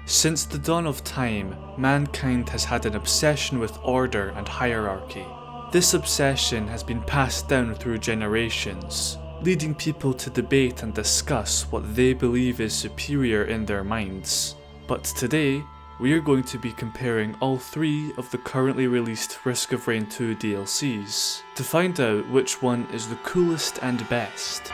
Since the dawn of time, mankind has had an obsession with order and hierarchy. This obsession has been passed down through generations, leading people to debate and discuss what they believe is superior in their minds. But today, we are going to be comparing all three of the currently released Risk of Rain 2 DLCs to find out which one is the coolest and best.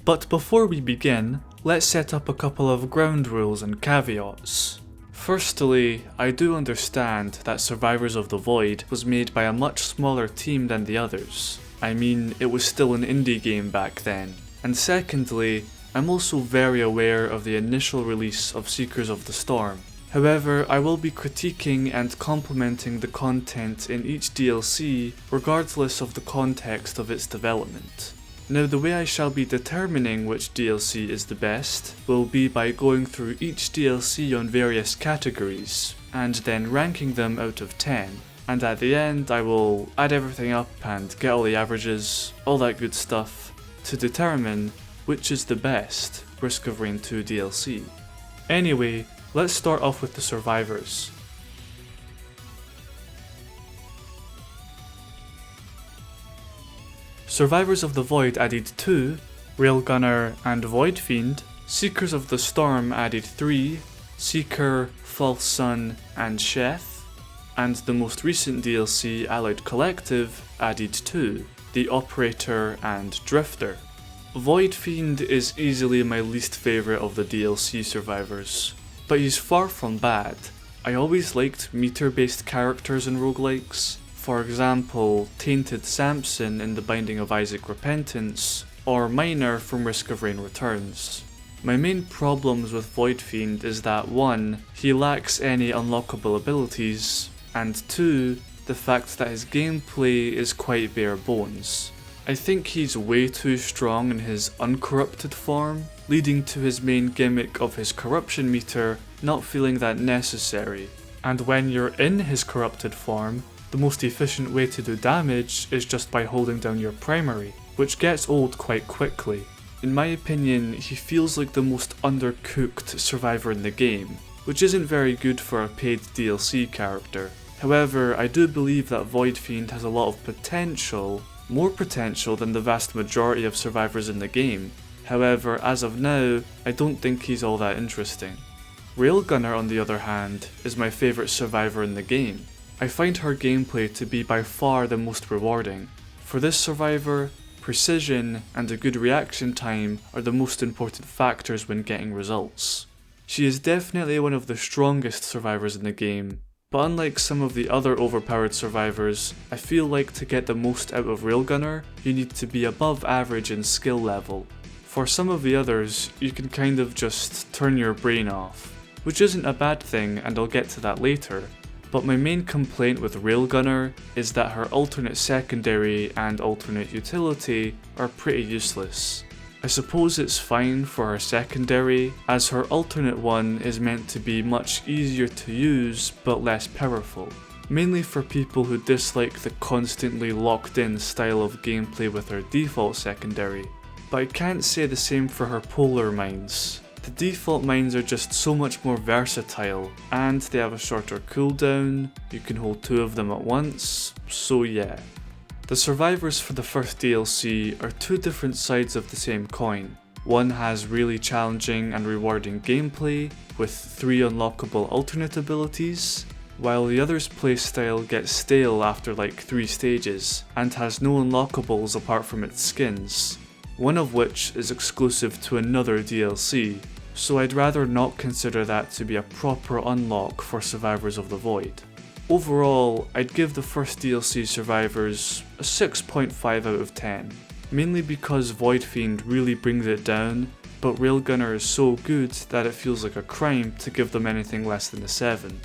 But before we begin, let's set up a couple of ground rules and caveats. Firstly, I do understand that Survivors of the Void was made by a much smaller team than the others. I mean, it was still an indie game back then. And secondly, I'm also very aware of the initial release of Seekers of the Storm. However, I will be critiquing and complimenting the content in each DLC regardless of the context of its development. Now, the way I shall be determining which DLC is the best will be by going through each DLC on various categories, and then ranking them out of 10. And at the end I will add everything up and get all the averages, all that good stuff, to determine which is the best Risk of Rain 2 DLC. Anyway, let's start off with the survivors. Survivors of the Void added 2, Railgunner and Void Fiend. Seekers of the Storm added 3, Seeker, False Sun and Chef. And the most recent DLC, Allied Collective, added 2, the Operator and Drifter. Void Fiend is easily my least favourite of the DLC survivors, but he's far from bad. I always liked meter-based characters in roguelikes. For example, Tainted Samson in The Binding of Isaac Repentance, or Miner from Risk of Rain Returns. My main problems with Void Fiend is that 1, he lacks any unlockable abilities, and 2, the fact that his gameplay is quite bare bones. I think he's way too strong in his uncorrupted form, leading to his main gimmick of his corruption meter not feeling that necessary. And when you're in his corrupted form, the most efficient way to do damage is just by holding down your primary, which gets old quite quickly. In my opinion, he feels like the most undercooked survivor in the game, which isn't very good for a paid DLC character. However, I do believe that Void Fiend has a lot of potential, more potential than the vast majority of survivors in the game. However, as of now, I don't think he's all that interesting. Railgunner, on the other hand, is my favourite survivor in the game. I find her gameplay to be by far the most rewarding. For this survivor, precision and a good reaction time are the most important factors when getting results. She is definitely one of the strongest survivors in the game, but unlike some of the other overpowered survivors, I feel like to get the most out of Railgunner, you need to be above average in skill level. For some of the others, you can kind of just turn your brain off, which isn't a bad thing, and I'll get to that later. But my main complaint with Railgunner is that her alternate secondary and alternate utility are pretty useless. I suppose it's fine for her secondary, as her alternate one is meant to be much easier to use but less powerful, mainly for people who dislike the constantly locked in style of gameplay with her default secondary. But I can't say the same for her polar mines. The default mines are just so much more versatile, and they have a shorter cooldown, you can hold 2 of them at once, so yeah. The survivors for the first DLC are 2 different sides of the same coin. One has really challenging and rewarding gameplay, with 3 unlockable alternate abilities, while the other's playstyle gets stale after like 3 stages, and has no unlockables apart from its skins, one of which is exclusive to another DLC. So I'd rather not consider that to be a proper unlock for Survivors of the Void. Overall, I'd give the first DLC Survivors a 6.5 out of 10, mainly because Void Fiend really brings it down, but Railgunner is so good that it feels like a crime to give them anything less than a 7.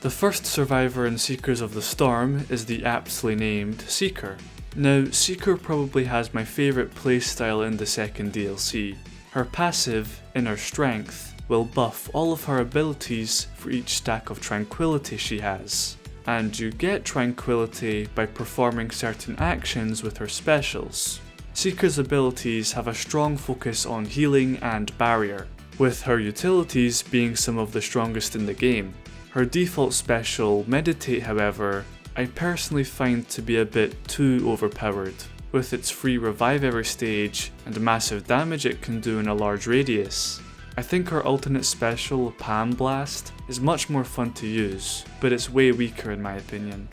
The first survivor in Seekers of the Storm is the aptly named Seeker. Now, Seeker probably has my favourite playstyle in the second DLC. Her passive, Inner Strength, will buff all of her abilities for each stack of tranquility she has. And you get tranquility by performing certain actions with her specials. Seeker's abilities have a strong focus on healing and barrier, with her utilities being some of the strongest in the game. Her default special, Meditate, however, I personally find to be a bit too overpowered, with its free revive every stage and massive damage it can do in a large radius. I think her alternate special, Palm Blast, is much more fun to use, but it's way weaker in my opinion.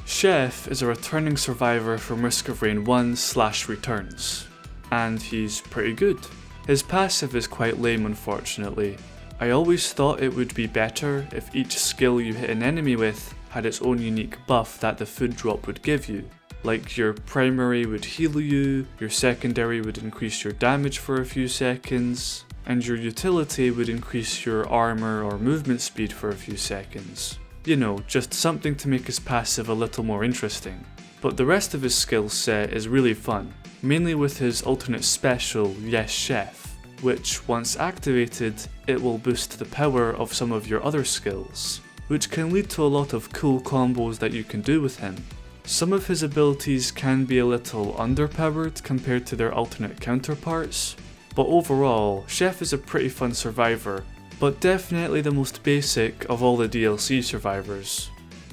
Chef is a returning survivor from Risk of Rain 1/Returns, and he's pretty good. His passive is quite lame unfortunately. I always thought it would be better if each skill you hit an enemy with had its own unique buff that the food drop would give you. Like your primary would heal you, your secondary would increase your damage for a few seconds, and your utility would increase your armor or movement speed for a few seconds. You know, just something to make his passive a little more interesting. But the rest of his skill set is really fun, mainly with his alternate special, Yes Chef, which once activated, it will boost the power of some of your other skills, which can lead to a lot of cool combos that you can do with him. Some of his abilities can be a little underpowered compared to their alternate counterparts, but overall, Chef is a pretty fun survivor, but definitely the most basic of all the DLC survivors.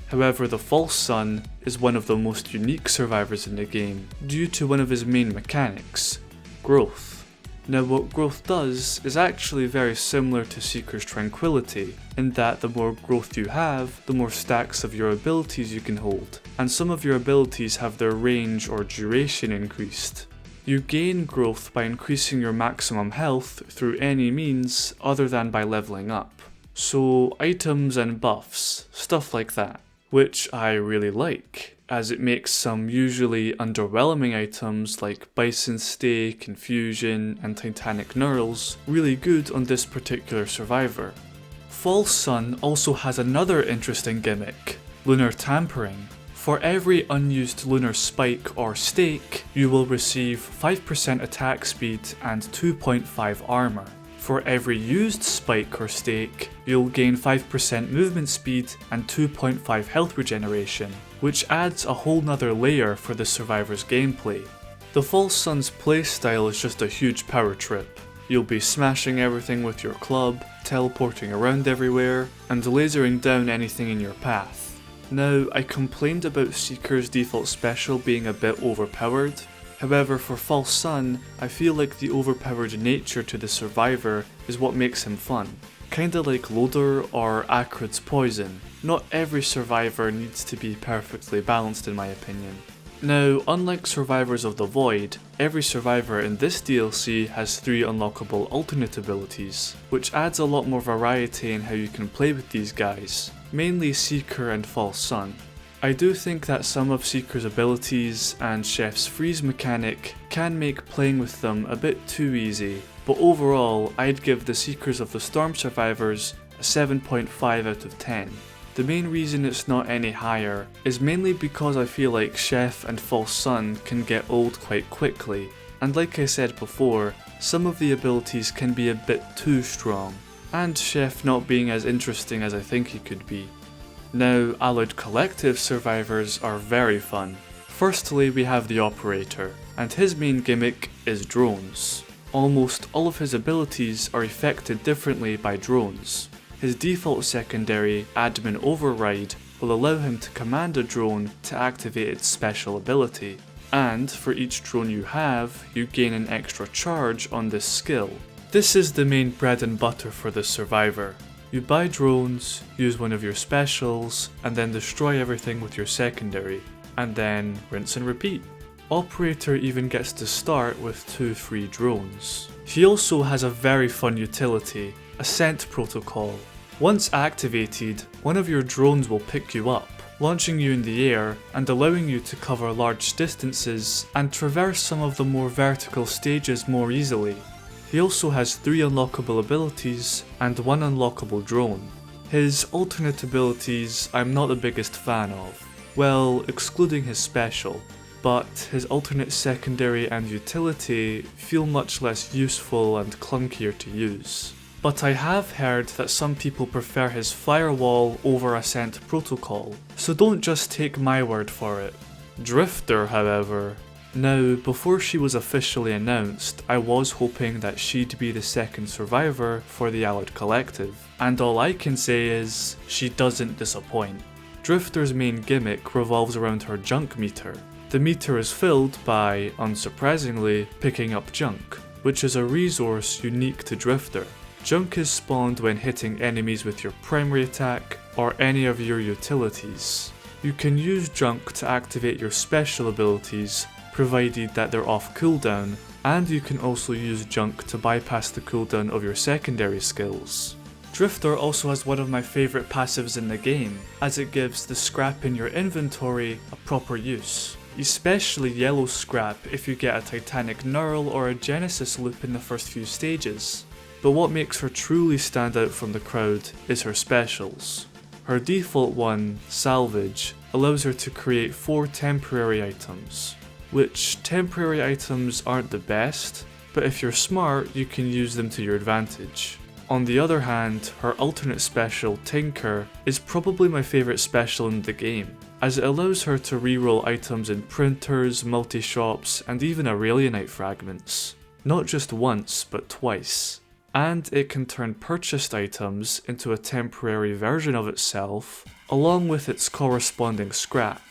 However, the False Sun is one of the most unique survivors in the game due to one of his main mechanics, growth. Now what growth does is actually very similar to Seeker's Tranquility, in that the more growth you have, the more stacks of your abilities you can hold, and some of your abilities have their range or duration increased. You gain growth by increasing your maximum health through any means other than by leveling up. So items and buffs, stuff like that, which I really like, as it makes some usually underwhelming items like Bison Steak, Confusion, and Titanic Knurls really good on this particular survivor. False Sun also has another interesting gimmick, Lunar Tampering. For every unused lunar spike or stake, you will receive 5% attack speed and 2.5 armor. For every used spike or stake, you'll gain 5% movement speed and 2.5 health regeneration, which adds a whole nother layer for the survivor's gameplay. The False Sun's playstyle is just a huge power trip. You'll be smashing everything with your club, teleporting around everywhere, and lasering down anything in your path. Now, I complained about Seeker's default special being a bit overpowered. However, for False Sun, I feel like the overpowered nature to the survivor is what makes him fun. Kinda like Loader or Acrid's Poison. Not every survivor needs to be perfectly balanced in my opinion. Now, unlike Survivors of the Void, every survivor in this DLC has 3 unlockable alternate abilities, which adds a lot more variety in how you can play with these guys, mainly Seeker and False Sun. I do think that some of Seeker's abilities and Chef's freeze mechanic can make playing with them a bit too easy, but overall I'd give the Seekers of the Storm survivors a 7.5 out of 10. The main reason it's not any higher is mainly because I feel like Chef and False Sun can get old quite quickly, and like I said before, some of the abilities can be a bit too strong, and Chef not being as interesting as I think he could be. Now, Allied Collective survivors are very fun. Firstly, we have the Operator, and his main gimmick is drones. Almost all of his abilities are affected differently by drones. His default secondary, Admin Override, will allow him to command a drone to activate its special ability, and for each drone you have, you gain an extra charge on this skill. This is the main bread and butter for the survivor. You buy drones, use one of your specials, and then destroy everything with your secondary, and then rinse and repeat. Operator even gets to start with 2 free drones. He also has a very fun utility, Ascent Protocol. Once activated, one of your drones will pick you up, launching you in the air and allowing you to cover large distances and traverse some of the more vertical stages more easily. He also has 3 unlockable abilities and 1 unlockable drone. His alternate abilities I'm not the biggest fan of, well, excluding his special, but his alternate secondary and utility feel much less useful and clunkier to use. But I have heard that some people prefer his firewall over Ascent Protocol, so don't just take my word for it. Drifter, however. Now, before she was officially announced, I was hoping that she'd be the second survivor for the Allied Collective, and all I can say is, she doesn't disappoint. Drifter's main gimmick revolves around her junk meter. The meter is filled by, unsurprisingly, picking up junk, which is a resource unique to Drifter. Junk is spawned when hitting enemies with your primary attack or any of your utilities. You can use junk to activate your special abilities, provided that they're off cooldown, and you can also use junk to bypass the cooldown of your secondary skills. Drifter also has one of my favourite passives in the game, as it gives the scrap in your inventory a proper use. Especially yellow scrap if you get a Titanic Knurl or a Genesis loop in the first few stages. But what makes her truly stand out from the crowd is her specials. Her default one, Salvage, allows her to create 4 temporary items, which temporary items aren't the best, but if you're smart you can use them to your advantage. On the other hand, her alternate special, Tinker, is probably my favourite special in the game, as it allows her to reroll items in printers, multi-shops, and even Aurelianite fragments. Not just once, but twice. And it can turn purchased items into a temporary version of itself, along with its corresponding scrap,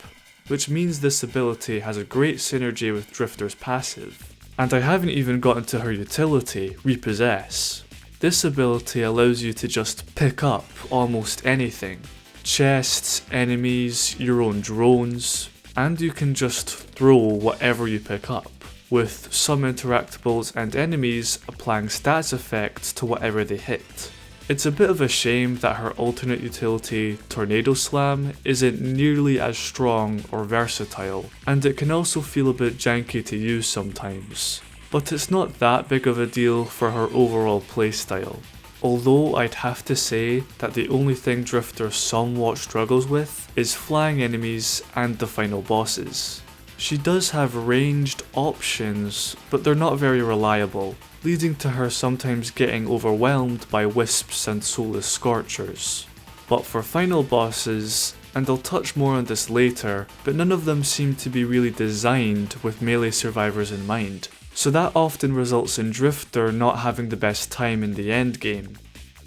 which means this ability has a great synergy with Drifter's passive. And I haven't even gotten to her utility, Repossess. This ability allows you to just pick up almost anything. Chests, enemies, your own drones, and you can just throw whatever you pick up, with some interactables and enemies applying stats effects to whatever they hit. It's a bit of a shame that her alternate utility, Tornado Slam, isn't nearly as strong or versatile, and it can also feel a bit janky to use sometimes. But it's not that big of a deal for her overall playstyle. Although I'd have to say that the only thing Drifter somewhat struggles with is flying enemies and the final bosses. She does have ranged options, but they're not very reliable, leading to her sometimes getting overwhelmed by wisps and soulless scorchers. But for final bosses, and I'll touch more on this later, but none of them seem to be really designed with melee survivors in mind, so that often results in Drifter not having the best time in the endgame.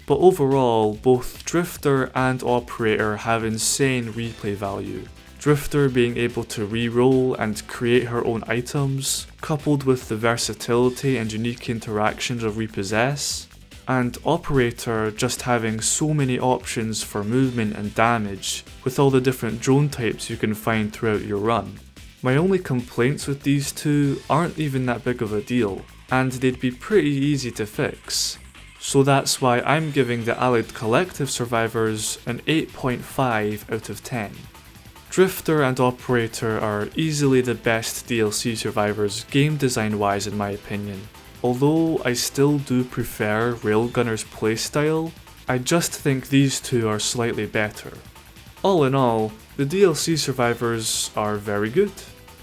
But overall, both Drifter and Operator have insane replay value. Drifter being able to reroll and create her own items, coupled with the versatility and unique interactions of Repossess, and Operator just having so many options for movement and damage, with all the different drone types you can find throughout your run. My only complaints with these two aren't even that big of a deal, and they'd be pretty easy to fix. So that's why I'm giving the Allied Collective survivors an 8.5 out of 10. Drifter and Operator are easily the best DLC survivors game design wise in my opinion. Although I still do prefer Railgunner's playstyle, I just think these two are slightly better. All in all, the DLC survivors are very good.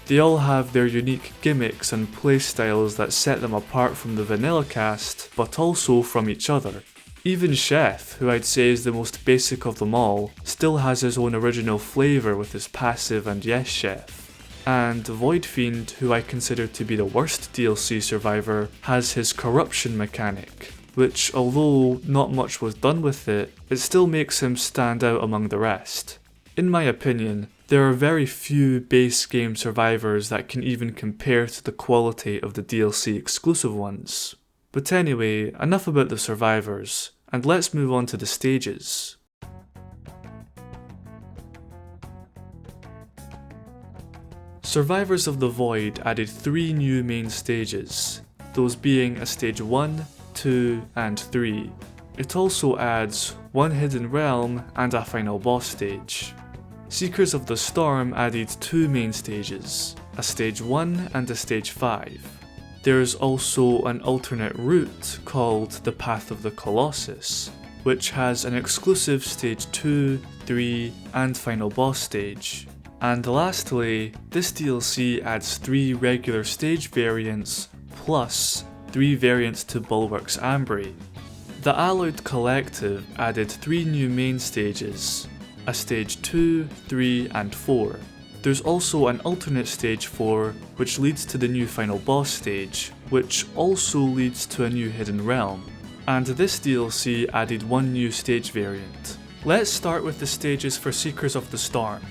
They all have their unique gimmicks and playstyles that set them apart from the vanilla cast, but also from each other. Even Chef, who I'd say is the most basic of them all, still has his own original flavour with his passive and Yes Chef. And Void Fiend, who I consider to be the worst DLC survivor, has his corruption mechanic, which although not much was done with it, it still makes him stand out among the rest. In my opinion, there are very few base game survivors that can even compare to the quality of the DLC exclusive ones. But anyway, enough about the survivors, and let's move on to the stages. Survivors of the Void added 3 new main stages, those being a stage 1, 2, and 3. It also adds 1 hidden realm and a final boss stage. Seekers of the Storm added 2 main stages, a stage 1 and a stage 5. There's also an alternate route called the Path of the Colossus, which has an exclusive stage 2, 3, and final boss stage. And lastly, this DLC adds 3 regular stage variants, plus 3 variants to Bulwark's Ambry. The Alloyed Collective added 3 new main stages, a stage 2, 3 and 4. There's also an alternate stage 4 which leads to the new final boss stage, which also leads to a new hidden realm. And this DLC added 1 new stage variant. Let's start with the stages for Seekers of the Storm.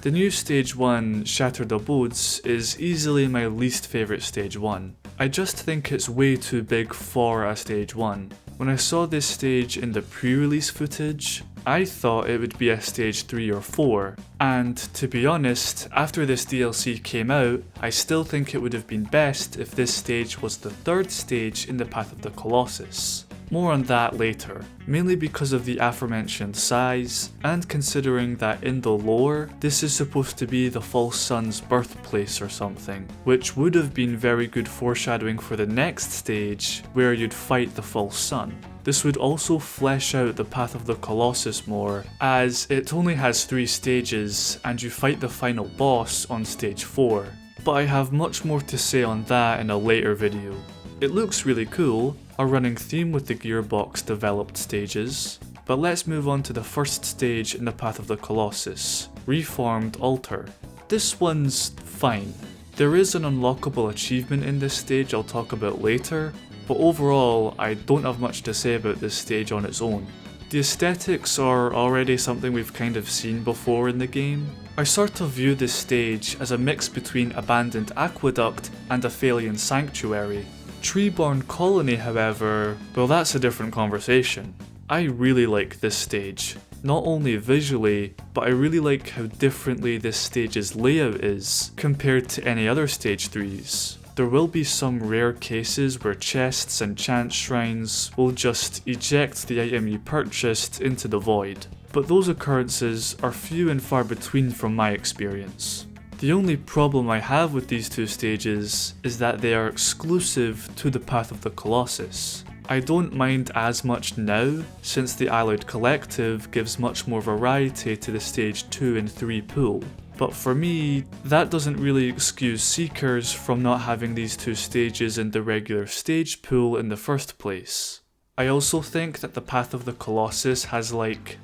The new stage 1, Shattered Abodes, is easily my least favourite stage 1. I just think it's way too big for a stage 1. When I saw this stage in the pre-release footage, I thought it would be a stage 3 or 4, and to be honest, after this DLC came out, I still think it would have been best if this stage was the 3rd stage in the Path of the Colossus. More on that later, mainly because of the aforementioned size, and considering that in the lore, this is supposed to be the False Sun's birthplace or something, which would have been very good foreshadowing for the next stage, where you'd fight the False Sun. This would also flesh out the Path of the Colossus more, as it only has 3 stages, and you fight the final boss on stage 4. But I have much more to say on that in a later video. It looks really cool, a running theme with the Gearbox developed stages, but let's move on to the first stage in the Path of the Colossus, Reformed Altar. This one's fine. There is an unlockable achievement in this stage I'll talk about later, but overall I don't have much to say about this stage on its own. The aesthetics are already something we've kind of seen before in the game. I sort of view this stage as a mix between Abandoned Aqueduct and a Aphelion Sanctuary. Treeborn Colony, however, well, that's a different conversation. I really like this stage, not only visually, but I really like how differently this stage's layout is compared to any other stage 3s. There will be some rare cases where chests and chance shrines will just eject the item you purchased into the void, but those occurrences are few and far between from my experience. The only problem I have with these 2 stages is that they are exclusive to the Path of the Colossus. I don't mind as much now, since the Alloyed Collective gives much more variety to the stage 2 and 3 pool, but for me, that doesn't really excuse Seekers from not having these 2 stages in the regular stage pool in the first place. I also think that the Path of the Colossus has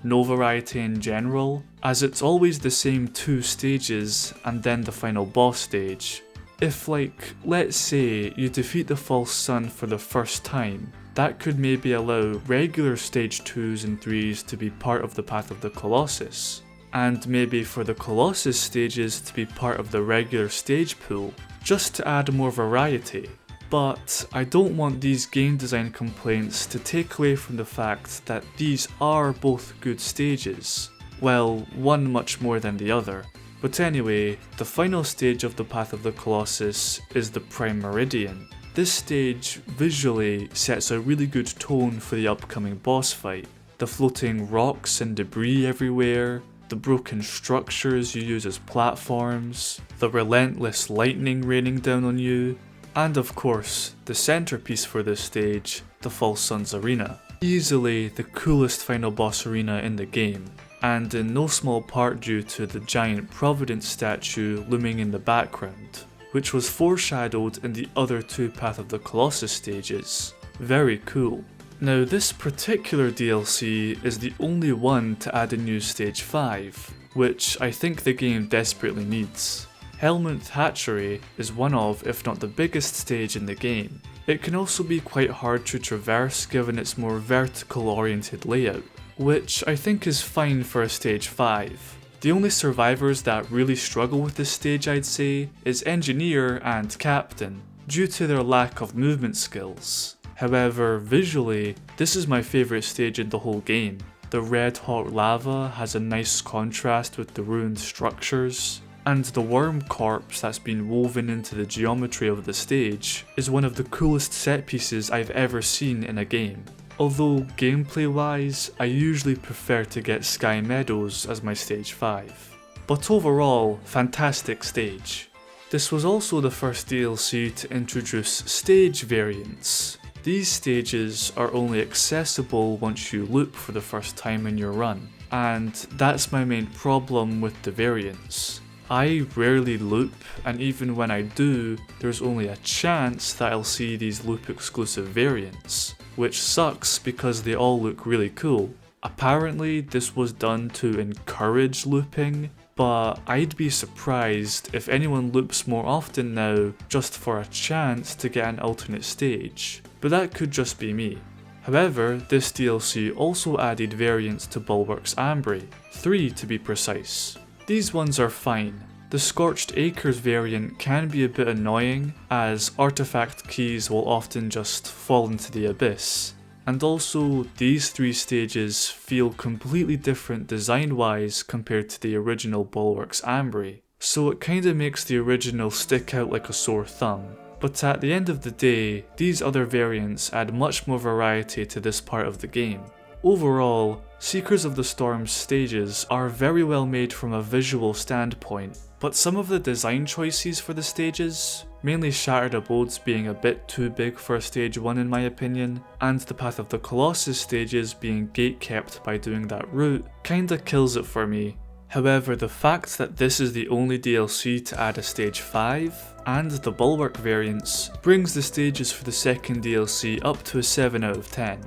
no variety in general, as it's always the same 2 stages and then the final boss stage. If let's say you defeat the False Sun for the first time, that could maybe allow regular stage 2s and 3s to be part of the Path of the Colossus, and maybe for the Colossus stages to be part of the regular stage pool, just to add more variety. But I don't want these game design complaints to take away from the fact that these are both good stages. Well, one much more than the other. But anyway, the final stage of the Path of the Colossus is the Prime Meridian. This stage visually sets a really good tone for the upcoming boss fight. The floating rocks and debris everywhere, the broken structures you use as platforms, the relentless lightning raining down on you, and of course, the centerpiece for this stage, the False Sun's Arena. Easily the coolest final boss arena in the game, and in no small part due to the giant Providence statue looming in the background, which was foreshadowed in the other 2 Path of the Colossus stages. Very cool. Now this particular DLC is the only one to add a new stage 5, which I think the game desperately needs. Helminth Hatchery is one of, if not the biggest stage in the game. It can also be quite hard to traverse given its more vertical oriented layout, which I think is fine for a stage 5. The only survivors that really struggle with this stage, I'd say, is Engineer and Captain, due to their lack of movement skills. However, visually, this is my favourite stage in the whole game. The red hot lava has a nice contrast with the ruined structures, and the worm corpse that's been woven into the geometry of the stage is one of the coolest set pieces I've ever seen in a game. Although gameplay wise, I usually prefer to get Sky Meadows as my stage 5. But overall, fantastic stage. This was also the first DLC to introduce stage variants. These stages are only accessible once you loop for the first time in your run, and that's my main problem with the variants. I rarely loop, and even when I do, there's only a chance that I'll see these loop exclusive variants. which sucks because they all look really cool. Apparently this was done to encourage looping, but I'd be surprised if anyone loops more often now just for a chance to get an alternate stage, but that could just be me. However, this DLC also added variants to Bulwark's Ambry, 3 to be precise. These ones are fine. The Scorched Acres variant can be a bit annoying, as artifact keys will often just fall into the abyss. And also, these 3 stages feel completely different design-wise compared to the original Bulwark's Ambry, so it kinda makes the original stick out like a sore thumb. But at the end of the day, these other variants add much more variety to this part of the game. Overall, Seekers of the Storm's stages are very well made from a visual standpoint, but some of the design choices for the stages, mainly Shattered Abodes being a bit too big for stage 1 in my opinion, and the Path of the Colossus stages being gatekept by doing that route, kinda kills it for me. However, the fact that this is the only DLC to add a stage 5, and the Bulwark variants, brings the stages for the second DLC up to a 7 out of 10.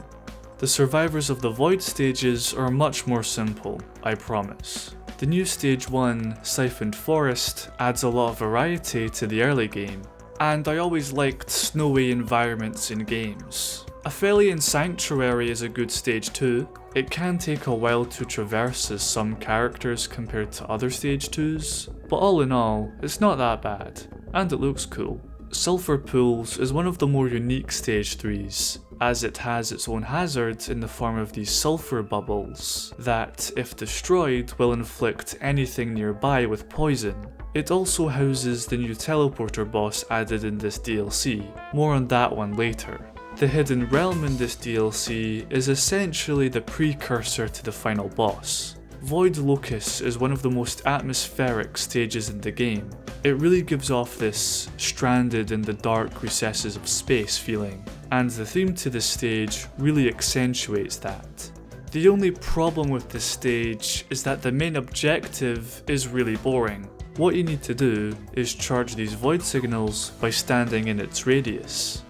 The Survivors of the Void stages are much more simple, I promise. The new stage 1, Siphoned Forest, adds a lot of variety to the early game, and I always liked snowy environments in games. Aphelion Sanctuary is a good stage too. It can take a while to traverse as some characters compared to other stage 2s, but all in all, it's not that bad, and it looks cool. Sulphur Pools is one of the more unique stage 3s, as it has its own hazards in the form of these sulphur bubbles that, if destroyed, will inflict anything nearby with poison. It also houses the new teleporter boss added in this DLC, more on that one later. The Hidden Realm in this DLC is essentially the precursor to the final boss. Void Locus is one of the most atmospheric stages in the game. It really gives off this stranded in the dark recesses of space feeling, and the theme to this stage really accentuates that. The only problem with this stage is that the main objective is really boring. What you need to do is charge these void signals by standing in its radius.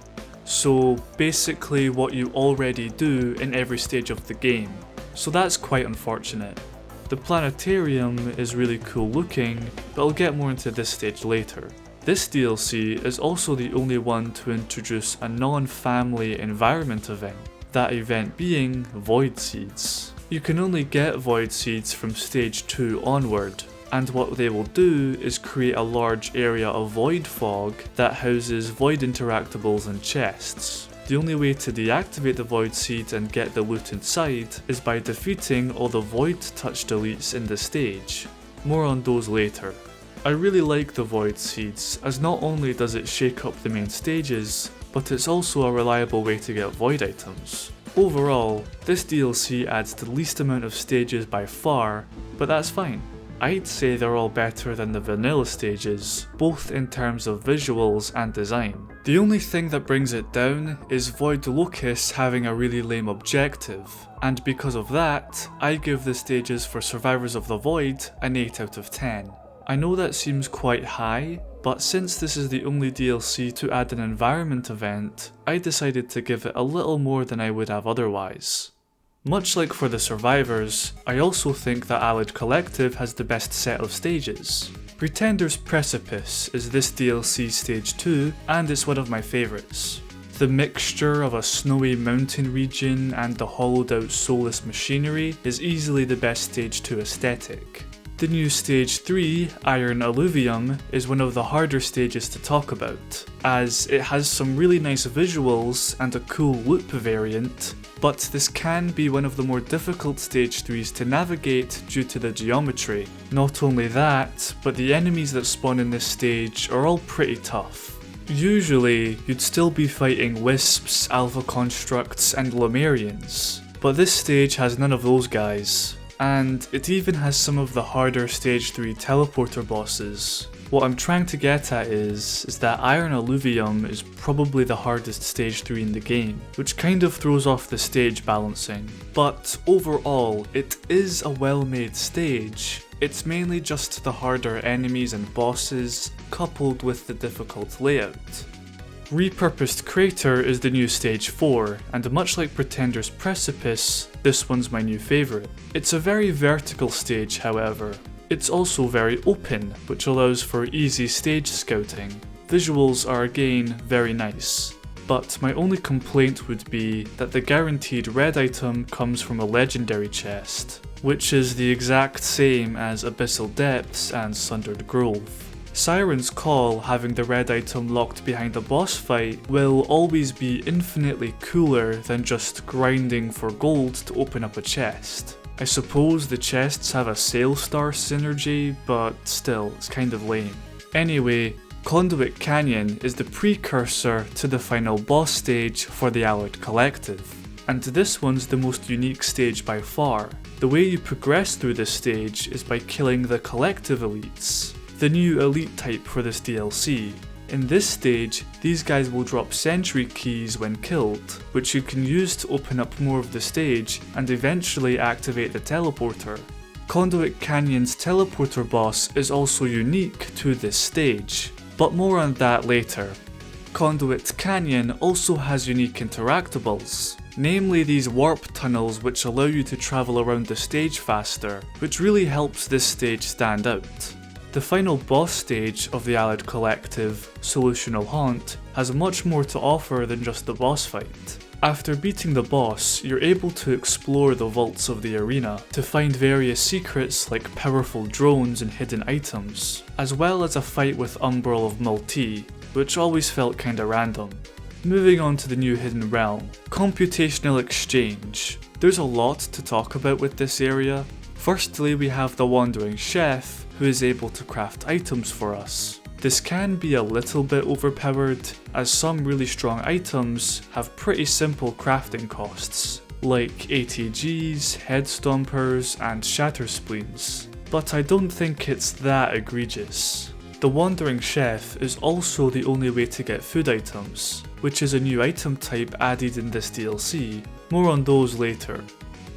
So basically what you already do in every stage of the game, so that's quite unfortunate. The planetarium is really cool looking, but I'll get more into this stage later. This DLC is also the only one to introduce a non-family environment event, that event being Void Seeds. You can only get Void Seeds from stage 2 onward, and what they will do is create a large area of void fog that houses void interactables and chests. The only way to deactivate the void seed and get the loot inside is by defeating all the void touch deletes in the stage. More on those later. I really like the void seeds, as not only does it shake up the main stages, but it's also a reliable way to get void items. Overall, this DLC adds the least amount of stages by far, but that's fine. I'd say they're all better than the vanilla stages, both in terms of visuals and design. The only thing that brings it down is Void Locus having a really lame objective, and because of that, I give the stages for Survivors of the Void an 8 out of 10. I know that seems quite high, but since this is the only DLC to add an environment event, I decided to give it a little more than I would have otherwise. Much like for the Survivors, I also think that Allied Collective has the best set of stages. Pretender's Precipice is this DLC stage 2, and it's one of my favourites. The mixture of a snowy mountain region and the hollowed out soulless machinery is easily the best stage 2 aesthetic. The new stage 3, Iron Alluvium, is one of the harder stages to talk about, as it has some really nice visuals and a cool loop variant, but this can be one of the more difficult stage 3s to navigate due to the geometry. Not only that, but the enemies that spawn in this stage are all pretty tough. Usually, you'd still be fighting wisps, alpha constructs, and Lemurians, but this stage has none of those guys. And it even has some of the harder stage 3 teleporter bosses. What I'm trying to get at is that Iron Alluvium is probably the hardest stage 3 in the game, which kind of throws off the stage balancing. But overall, it is a well-made stage. It's mainly just the harder enemies and bosses, coupled with the difficult layout. Repurposed Crater is the new stage 4, and much like Pretender's Precipice, this one's my new favourite. It's a very vertical stage, however. It's also very open, which allows for easy stage scouting. Visuals are again very nice, but my only complaint would be that the guaranteed red item comes from a legendary chest, which is the exact same as Abyssal Depths and Sundered Grove. Siren's Call having the red item locked behind a boss fight will always be infinitely cooler than just grinding for gold to open up a chest. I suppose the chests have a Sailstar synergy, but still, it's kind of lame. Anyway, Conduit Canyon is the precursor to the final boss stage for the Allied Collective, and this one's the most unique stage by far. The way you progress through this stage is by killing the Collective Elites, the new elite type for this DLC. In this stage, these guys will drop sentry keys when killed, which you can use to open up more of the stage and eventually activate the teleporter. Conduit Canyon's teleporter boss is also unique to this stage, but more on that later. Conduit Canyon also has unique interactables, namely these warp tunnels which allow you to travel around the stage faster, which really helps this stage stand out. The final boss stage of the Allied Collective, Solutional Haunt, has much more to offer than just the boss fight. After beating the boss, you're able to explore the vaults of the arena to find various secrets like powerful drones and hidden items, as well as a fight with Umbral of Multi, which always felt kinda random. Moving on to the new hidden realm, Computational Exchange. There's a lot to talk about with this area. Firstly, we have the Wandering Chef, who is able to craft items for us. This can be a little bit overpowered, as some really strong items have pretty simple crafting costs, like ATGs, Head Stompers, and Shatter Spleens, but I don't think it's that egregious. The Wandering Chef is also the only way to get food items, which is a new item type added in this DLC, more on those later.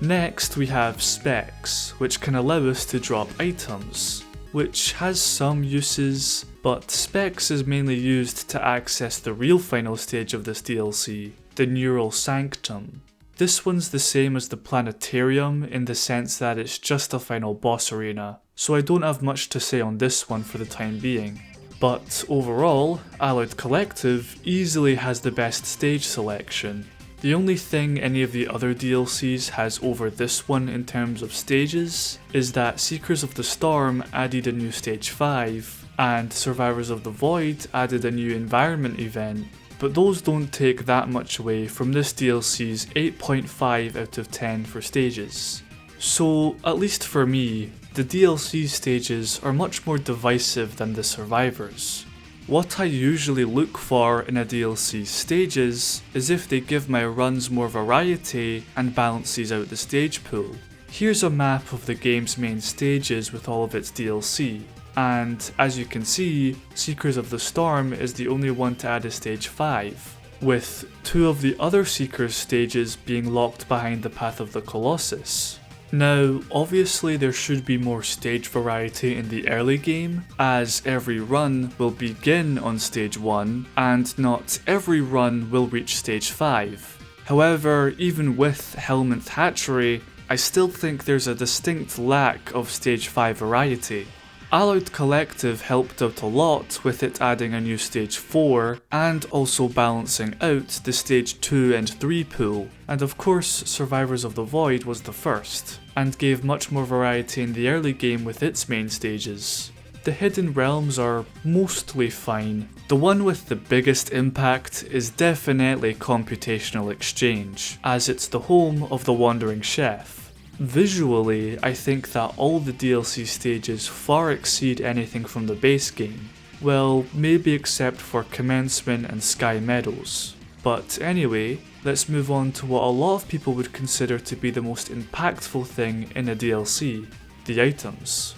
Next we have Specs, which can allow us to drop items, which has some uses, but Specs is mainly used to access the real final stage of this DLC, the Neural Sanctum. This one's the same as the Planetarium in the sense that it's just a final boss arena, so I don't have much to say on this one for the time being. But overall, Allied Collective easily has the best stage selection. The only thing any of the other DLCs has over this one in terms of stages is that Seekers of the Storm added a new stage 5, and Survivors of the Void added a new environment event, but those don't take that much away from this DLC's 8.5 out of 10 for stages. So, at least for me, the DLC stages are much more divisive than the Survivors. What I usually look for in a DLC stages is if they give my runs more variety and balances out the stage pool. Here's a map of the game's main stages with all of its DLC, and as you can see, Seekers of the Storm is the only one to add a stage 5, with 2 of the other Seekers stages being locked behind the Path of the Colossus. Now, obviously there should be more stage variety in the early game, as every run will begin on stage 1, and not every run will reach stage 5. However, even with Helminth Hatchery, I still think there's a distinct lack of stage 5 variety. Allied Collective helped out a lot with it adding a new stage 4 and also balancing out the stage 2 and 3 pool, and of course Survivors of the Void was the first, and gave much more variety in the early game with its main stages. The hidden realms are mostly fine. The one with the biggest impact is definitely Computational Exchange, as it's the home of the Wandering Chef. Visually, I think that all the DLC stages far exceed anything from the base game. Well, maybe except for Commencement and Sky Meadows. But anyway, let's move on to what a lot of people would consider to be the most impactful thing in a DLC, the items.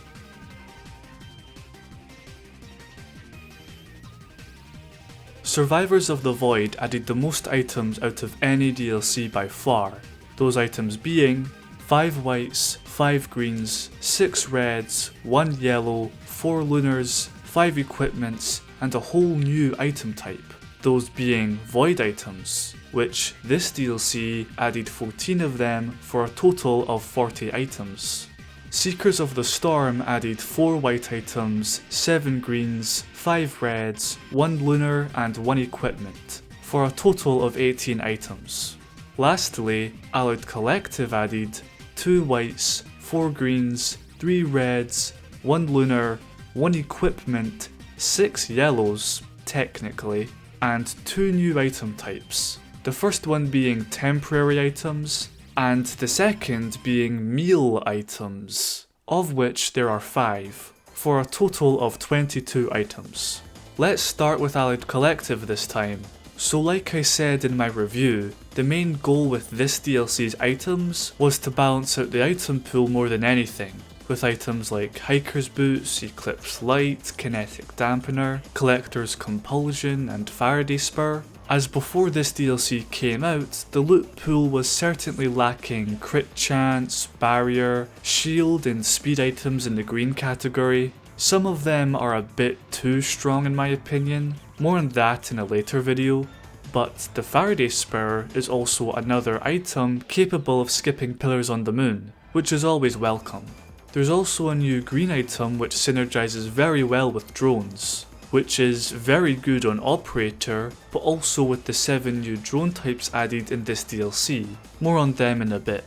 Survivors of the Void added the most items out of any DLC by far, those items being 5 whites, 5 greens, 6 reds, 1 yellow, 4 lunars, 5 equipments, and a whole new item type. those being void items, which this DLC added 14 of them for a total of 40 items. Seekers of the Storm added 4 white items, 7 greens, 5 reds, 1 lunar and 1 equipment, for a total of 18 items. Lastly, Alloyed Collective added 2 whites, 4 greens, 3 reds, 1 lunar, 1 equipment, 6 yellows, technically, and 2 new item types. The first one being temporary items, and the second being meal items, of which there are 5, for a total of 22 items. Let's start with Alloyed Collective this time. So like I said in my review, the main goal with this DLC's items was to balance out the item pool more than anything, with items like Hiker's Boots, Eclipse Light, Kinetic Dampener, Collector's Compulsion and Faraday Spur. As before this DLC came out, the loot pool was certainly lacking crit chance, barrier, shield and speed items in the green category. Some of them are a bit too strong in my opinion, more on that in a later video, but the Faraday Spur is also another item capable of skipping pillars on the moon, which is always welcome. There's also a new green item which synergizes very well with drones, which is very good on Operator, but also with the 7 new drone types added in this DLC. More on them in a bit.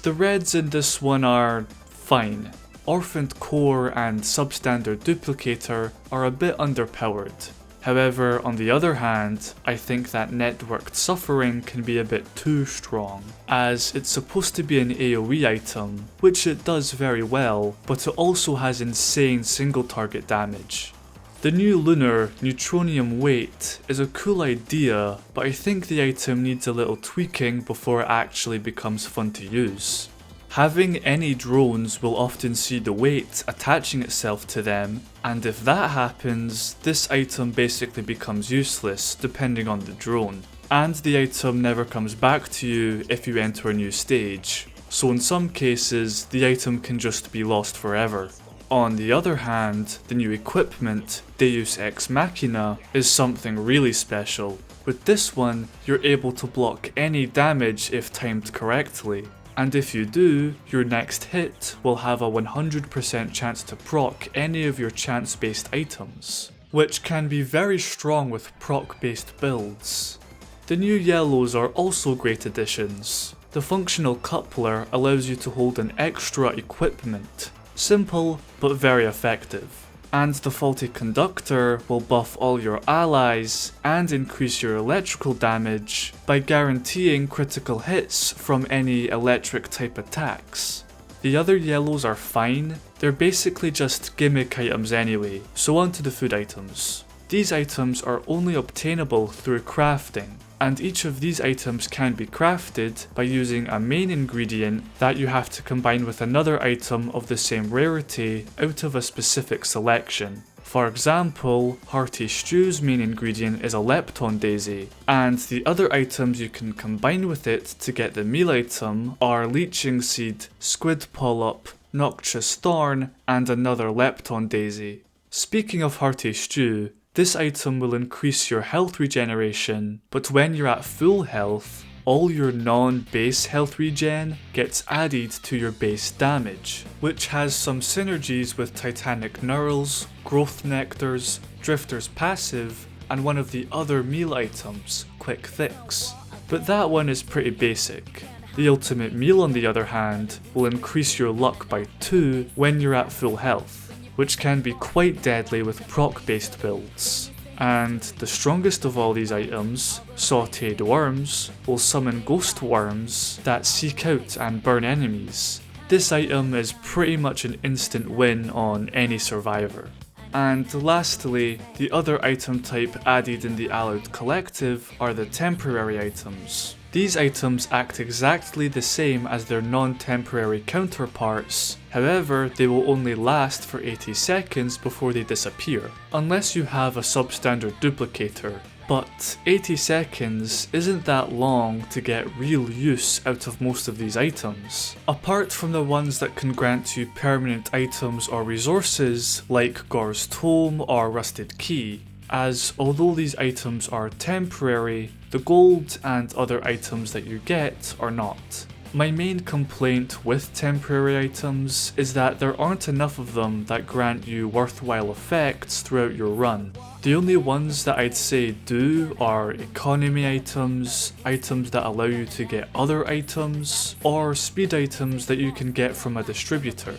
The reds in this one are fine. Orphaned Core and Substandard Duplicator are a bit underpowered. However, on the other hand, I think that Networked Suffering can be a bit too strong, as it's supposed to be an AoE item, which it does very well, but it also has insane single target damage. The new Lunar Neutronium Weight is a cool idea, but I think the item needs a little tweaking before it actually becomes fun to use. Having any drones will often see the weight attaching itself to them, and if that happens, this item basically becomes useless depending on the drone, and the item never comes back to you if you enter a new stage, so in some cases the item can just be lost forever. On the other hand, the new equipment, Deus Ex Machina, is something really special. With this one, you're able to block any damage if timed correctly, and if you do, your next hit will have a 100% chance to proc any of your chance-based items, which can be very strong with proc-based builds. The new yellows are also great additions. The functional coupler allows you to hold an extra equipment. Simple, but very effective. And the faulty conductor will buff all your allies and increase your electrical damage by guaranteeing critical hits from any electric type attacks. The other yellows are fine, they're basically just gimmick items anyway, so on to the food items. These items are only obtainable through crafting, and each of these items can be crafted by using a main ingredient that you have to combine with another item of the same rarity out of a specific selection. For example, Hearty Stew's main ingredient is a Lepton Daisy, and the other items you can combine with it to get the meal item are Leeching Seed, Squid Polyp, Noxious Thorn, and another Lepton Daisy. Speaking of Hearty Stew, this item will increase your health regeneration, but when you're at full health, all your non-base health regen gets added to your base damage, which has some synergies with Titanic Knurls, Growth Nectars, Drifter's Passive, and one of the other meal items, Quick Fix. But that one is pretty basic. The ultimate meal on the other hand will increase your luck by 2 when you're at full health, which can be quite deadly with proc-based builds. And the strongest of all these items, Sautéed Worms, will summon ghost worms that seek out and burn enemies. This item is pretty much an instant win on any survivor. And lastly, the other item type added in the Alloyed Collective are the temporary items. These items act exactly the same as their non-temporary counterparts, however they will only last for 80 seconds before they disappear, unless you have a substandard duplicator. But 80 seconds isn't that long to get real use out of most of these items. Apart from the ones that can grant you permanent items or resources like Gore's Tome or Rusted Key, as although these items are temporary, the gold and other items that you get are not. My main complaint with temporary items is that there aren't enough of them that grant you worthwhile effects throughout your run. The only ones that I'd say do are economy items, items that allow you to get other items, or speed items that you can get from a distributor.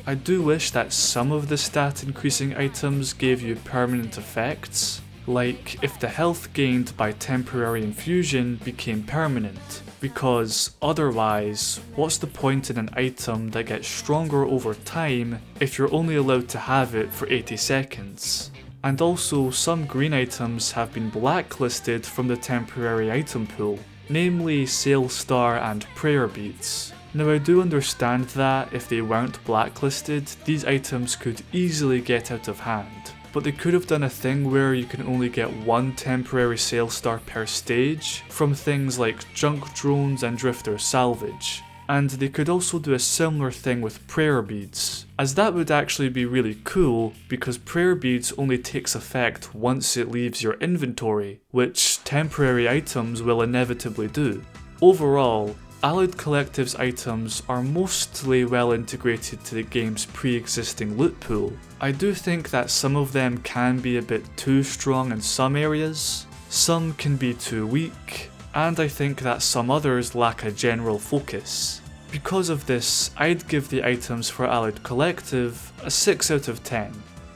I do wish that some of the stat increasing items gave you permanent effects, like if the health gained by temporary infusion became permanent, because otherwise, what's the point in an item that gets stronger over time if you're only allowed to have it for 80 seconds? And also, some green items have been blacklisted from the temporary item pool, namely Sail Star and Prayer Beads. Now I do understand that if they weren't blacklisted, these items could easily get out of hand, but they could have done a thing where you can only get one temporary Sail Star per stage from things like Junk Drones and Drifter Salvage. And they could also do a similar thing with Prayer Beads, as that would actually be really cool because Prayer Beads only takes effect once it leaves your inventory, which temporary items will inevitably do. Overall, Allied Collective's items are mostly well integrated to the game's pre-existing loot pool. I do think that some of them can be a bit too strong in some areas, some can be too weak, and I think that some others lack a general focus. Because of this, I'd give the items for Allied Collective a 6 out of 10.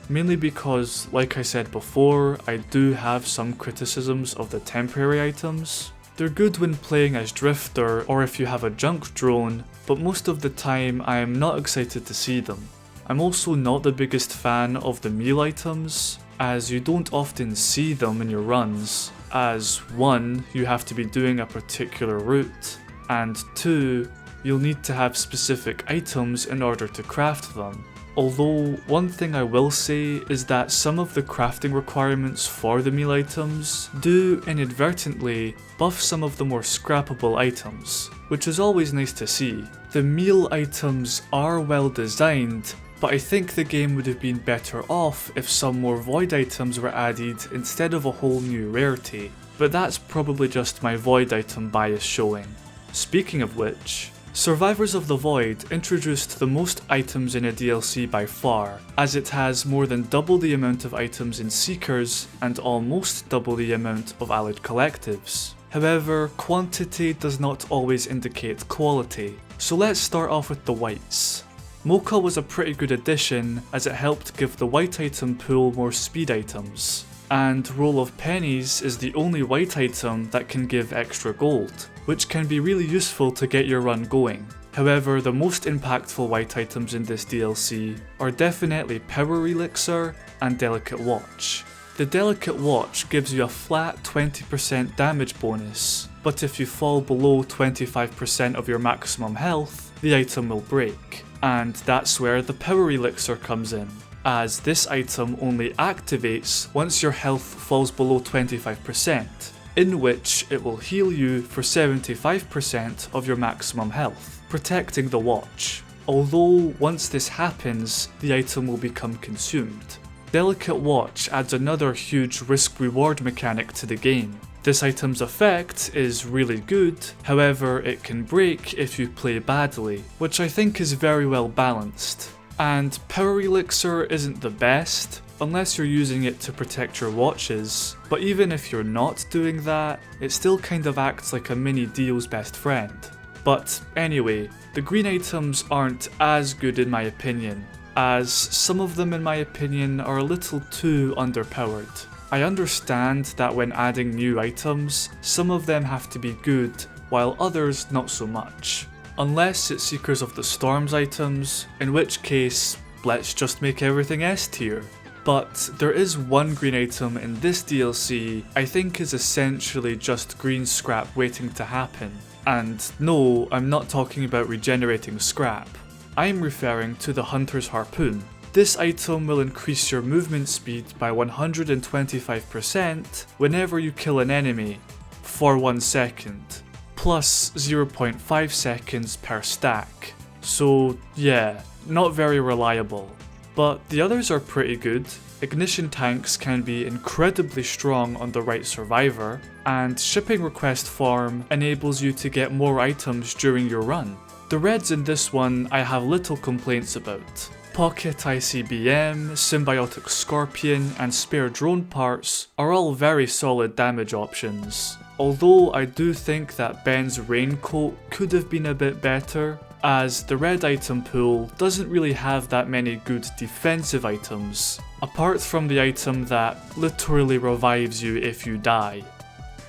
Mainly because, like I said before, I do have some criticisms of the temporary items. They're good when playing as Drifter or if you have a junk drone, but most of the time I am not excited to see them. I'm also not the biggest fan of the meal items, as you don't often see them in your runs, as 1, you have to be doing a particular route, and 2, you'll need to have specific items in order to craft them. Although, one thing I will say is that some of the crafting requirements for the meal items do inadvertently buff some of the more scrappable items, which is always nice to see. The meal items are well designed, but I think the game would have been better off if some more void items were added instead of a whole new rarity, but that's probably just my void item bias showing. Speaking of which, Survivors of the Void introduced the most items in a DLC by far, as it has more than double the amount of items in Seekers and almost double the amount of Allied Collectives. However, quantity does not always indicate quality, so let's start off with the whites. Mocha was a pretty good addition as it helped give the white item pool more speed items, and Roll of Pennies is the only white item that can give extra gold, which can be really useful to get your run going. However, the most impactful white items in this DLC are definitely Power Elixir and Delicate Watch. The Delicate Watch gives you a flat 20% damage bonus, but if you fall below 25% of your maximum health, the item will break. And that's where the Power Elixir comes in, as this item only activates once your health falls below 25%, in which it will heal you for 75% of your maximum health, protecting the watch. Although once this happens, the item will become consumed. Delicate Watch adds another huge risk-reward mechanic to the game. This item's effect is really good, however it can break if you play badly, which I think is very well balanced. And Power Elixir isn't the best, unless you're using it to protect your watches, but even if you're not doing that, it still kind of acts like a mini Dio's best friend. But anyway, the green items aren't as good in my opinion, as some of them in my opinion are a little too underpowered. I understand that when adding new items, some of them have to be good, while others not so much. Unless it's Seekers of the Storms items, in which case, let's just make everything S tier. But there is one green item in this DLC I think is essentially just green scrap waiting to happen. And no, I'm not talking about regenerating scrap. I'm referring to the Hunter's Harpoon. This item will increase your movement speed by 125% whenever you kill an enemy, for 1 second, plus 0.5 seconds per stack. So yeah, not very reliable. but the others are pretty good. Ignition tanks can be incredibly strong on the right survivor, and shipping request farm enables you to get more items during your run. The reds in this one I have little complaints about. Pocket ICBM, Symbiotic Scorpion, and spare drone parts are all very solid damage options. Although I do think that Ben's raincoat could have been a bit better, as the red item pool doesn't really have that many good defensive items, apart from the item that literally revives you if you die.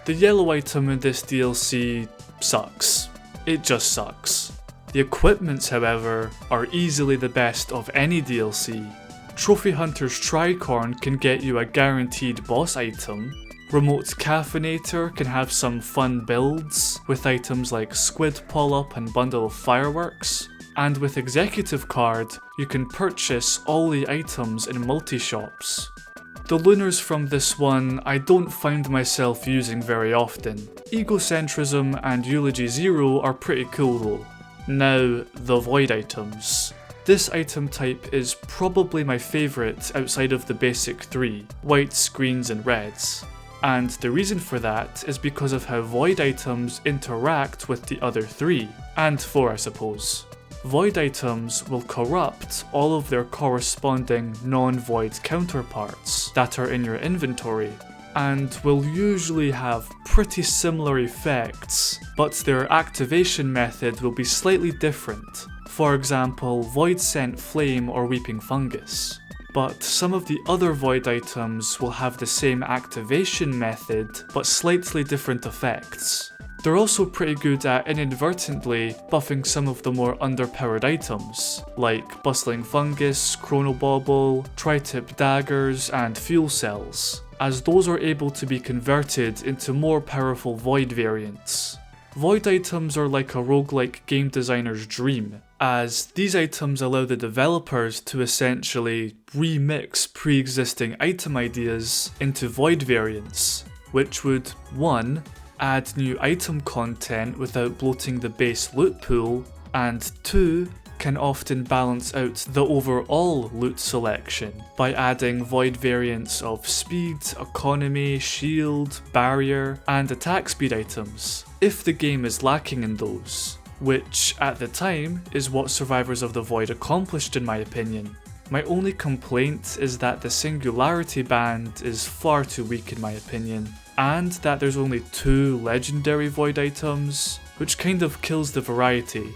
The yellow item in this DLC sucks. It just sucks. The equipments, however, are easily the best of any DLC. Trophy Hunter's Tricorn can get you a guaranteed boss item. Remote Caffeinator can have some fun builds, with items like Squid Polyp and Bundle of Fireworks. And with Executive Card, you can purchase all the items in multi-shops. The lunars from this one I don't find myself using very often. Egocentrism and Eulogy Zero are pretty cool though. Now, the void items. This item type is probably my favourite outside of the basic three, whites, greens and reds. And the reason for that is because of how void items interact with the other three, and four I suppose. Void items will corrupt all of their corresponding non-void counterparts that are in your inventory, and will usually have pretty similar effects, but their activation method will be slightly different. For example, Void Scent Flame or Weeping Fungus. But some of the other void items will have the same activation method, but slightly different effects. They're also pretty good at inadvertently buffing some of the more underpowered items, like Bustling Fungus, Chronobauble, Tri-Tip Daggers, and Fuel Cells, as those are able to be converted into more powerful void variants. Void items are like a roguelike game designer's dream, as these items allow the developers to essentially remix pre-existing item ideas into void variants, which would 1. Add new item content without bloating the base loot pool, and 2. Can often balance out the overall loot selection by adding void variants of speed, economy, shield, barrier, and attack speed items, if the game is lacking in those, which at the time is what Survivors of the Void accomplished in my opinion. My only complaint is that the Singularity band is far too weak in my opinion, and that there's only 2 legendary void items, which kind of kills the variety.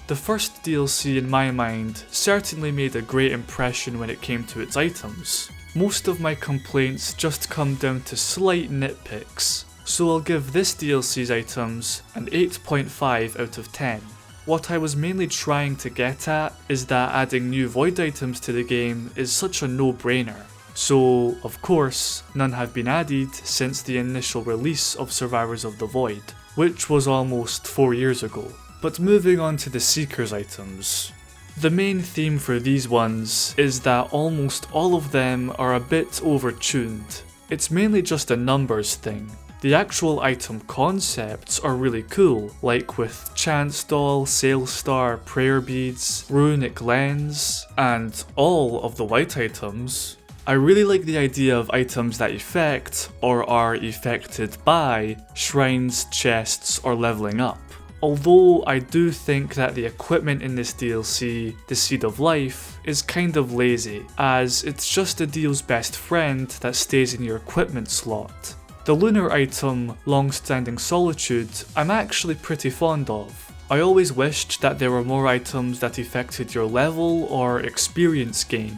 The first DLC in my mind certainly made a great impression when it came to its items. Most of my complaints just come down to slight nitpicks, so I'll give this DLC's items an 8.5 out of 10. What I was mainly trying to get at is that adding new void items to the game is such a no-brainer. So, of course, none have been added since the initial release of Survivors of the Void, which was almost 4 years ago. But moving on to the Seekers items. The main theme for these ones is that almost all of them are a bit overtuned. It's mainly just a numbers thing. The actual item concepts are really cool, like with Chance Doll, Sail Star, Prayer Beads, Runic Lens, and all of the white items. I really like the idea of items that affect, or are affected by, shrines, chests, or leveling up. Although I do think that the equipment in this DLC, the Seed of Life, is kind of lazy, as it's just a deal's best friend that stays in your equipment slot. The lunar item, Long-Standing Solitude, I'm actually pretty fond of. I always wished that there were more items that affected your level or experience gain.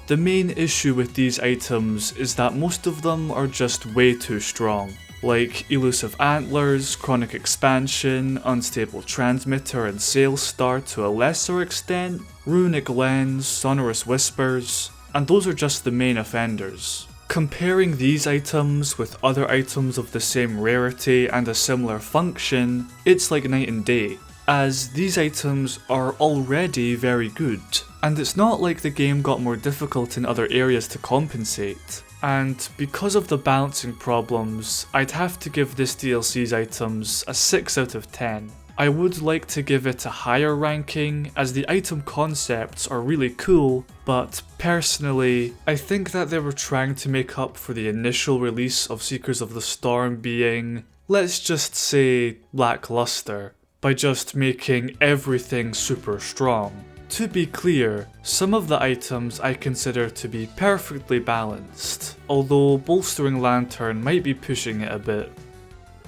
The main issue with these items is that most of them are just way too strong, like Elusive Antlers, Chronic Expansion, Unstable Transmitter and Sail Star to a lesser extent, Runic Lens, Sonorous Whispers, and those are just the main offenders. Comparing these items with other items of the same rarity and a similar function, it's like night and day, as these items are already very good, and it's not like the game got more difficult in other areas to compensate. And because of the balancing problems, I'd have to give this DLC's items a 6 out of 10. I would like to give it a higher ranking as the item concepts are really cool, but personally, I think that they were trying to make up for the initial release of Seekers of the Storm being, let's just say, lackluster, by just making everything super strong. To be clear, some of the items I consider to be perfectly balanced, although bolstering Lantern might be pushing it a bit.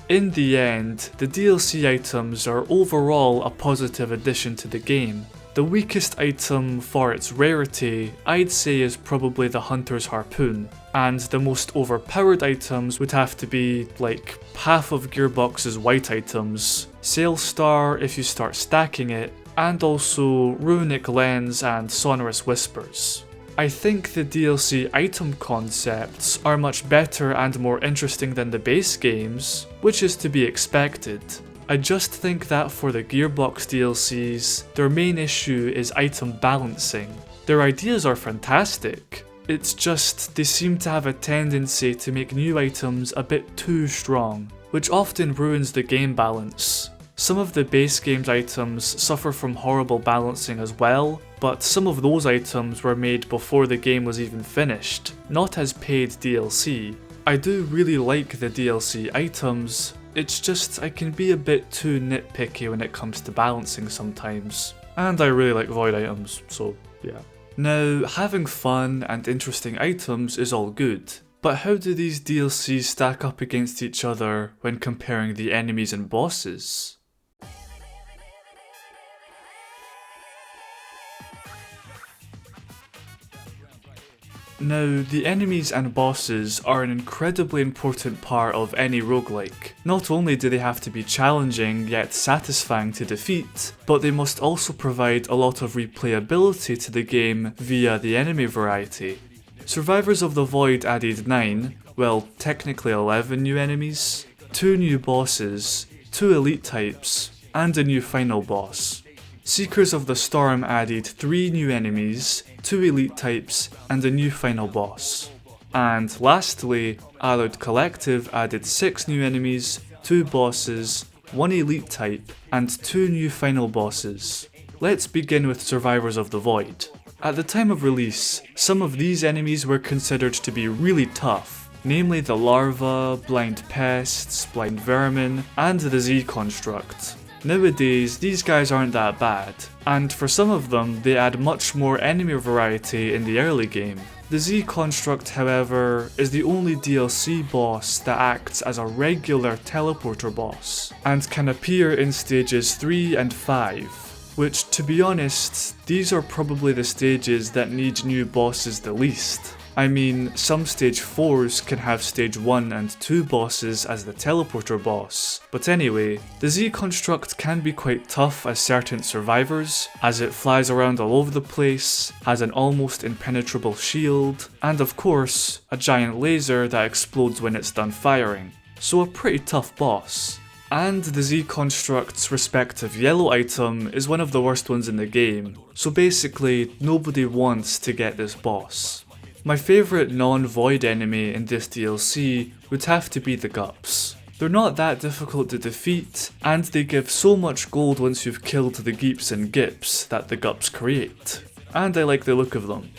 In the end, the DLC items are overall a positive addition to the game. The weakest item for its rarity, I'd say, is probably the Hunter's Harpoon, and the most overpowered items would have to be like half of Gearbox's white items, Sail Star if you start stacking it, and also Runic Lens and Sonorous Whispers. I think the DLC item concepts are much better and more interesting than the base games, which is to be expected. I just think that for the Gearbox DLCs, their main issue is item balancing. Their ideas are fantastic, it's just they seem to have a tendency to make new items a bit too strong, which often ruins the game balance. Some of the base game's items suffer from horrible balancing as well, but some of those items were made before the game was even finished, not as paid DLC. I do really like the DLC items, it's just I can be a bit too nitpicky when it comes to balancing sometimes. And I really like void items, so yeah. Now, having fun and interesting items is all good, but how do these DLCs stack up against each other when comparing the enemies and bosses? Now, the enemies and bosses are an incredibly important part of any roguelike. Not only do they have to be challenging yet satisfying to defeat, but they must also provide a lot of replayability to the game via the enemy variety. Survivors of the Void added 9, well technically 11 new enemies, 2 new bosses, 2 elite types, and a new final boss. Seekers of the Storm added 3 new enemies, 2 elite types, and a new final boss. And lastly, Alloyed Collective added 6 new enemies, 2 bosses, 1 elite type, and 2 new final bosses. Let's begin with Survivors of the Void. At the time of release, some of these enemies were considered to be really tough, namely the larva, blind pests, blind vermin, and the Z-construct. Nowadays, these guys aren't that bad, and for some of them, they add much more enemy variety in the early game. The Z-construct, however, is the only DLC boss that acts as a regular teleporter boss, and can appear in stages 3 and 5, which, to be honest, these are probably the stages that need new bosses the least. I mean, some stage 4s can have stage 1 and 2 bosses as the teleporter boss, but anyway, the Z-construct can be quite tough as certain survivors, as it flies around all over the place, has an almost impenetrable shield, and of course, a giant laser that explodes when it's done firing. So a pretty tough boss. And the Z-construct's respective yellow item is one of the worst ones in the game, so basically nobody wants to get this boss. My favourite non-void enemy in this DLC would have to be the Gups. They're not that difficult to defeat, and they give so much gold once you've killed the Geeps and Gips that the Gups create, and I like the look of them.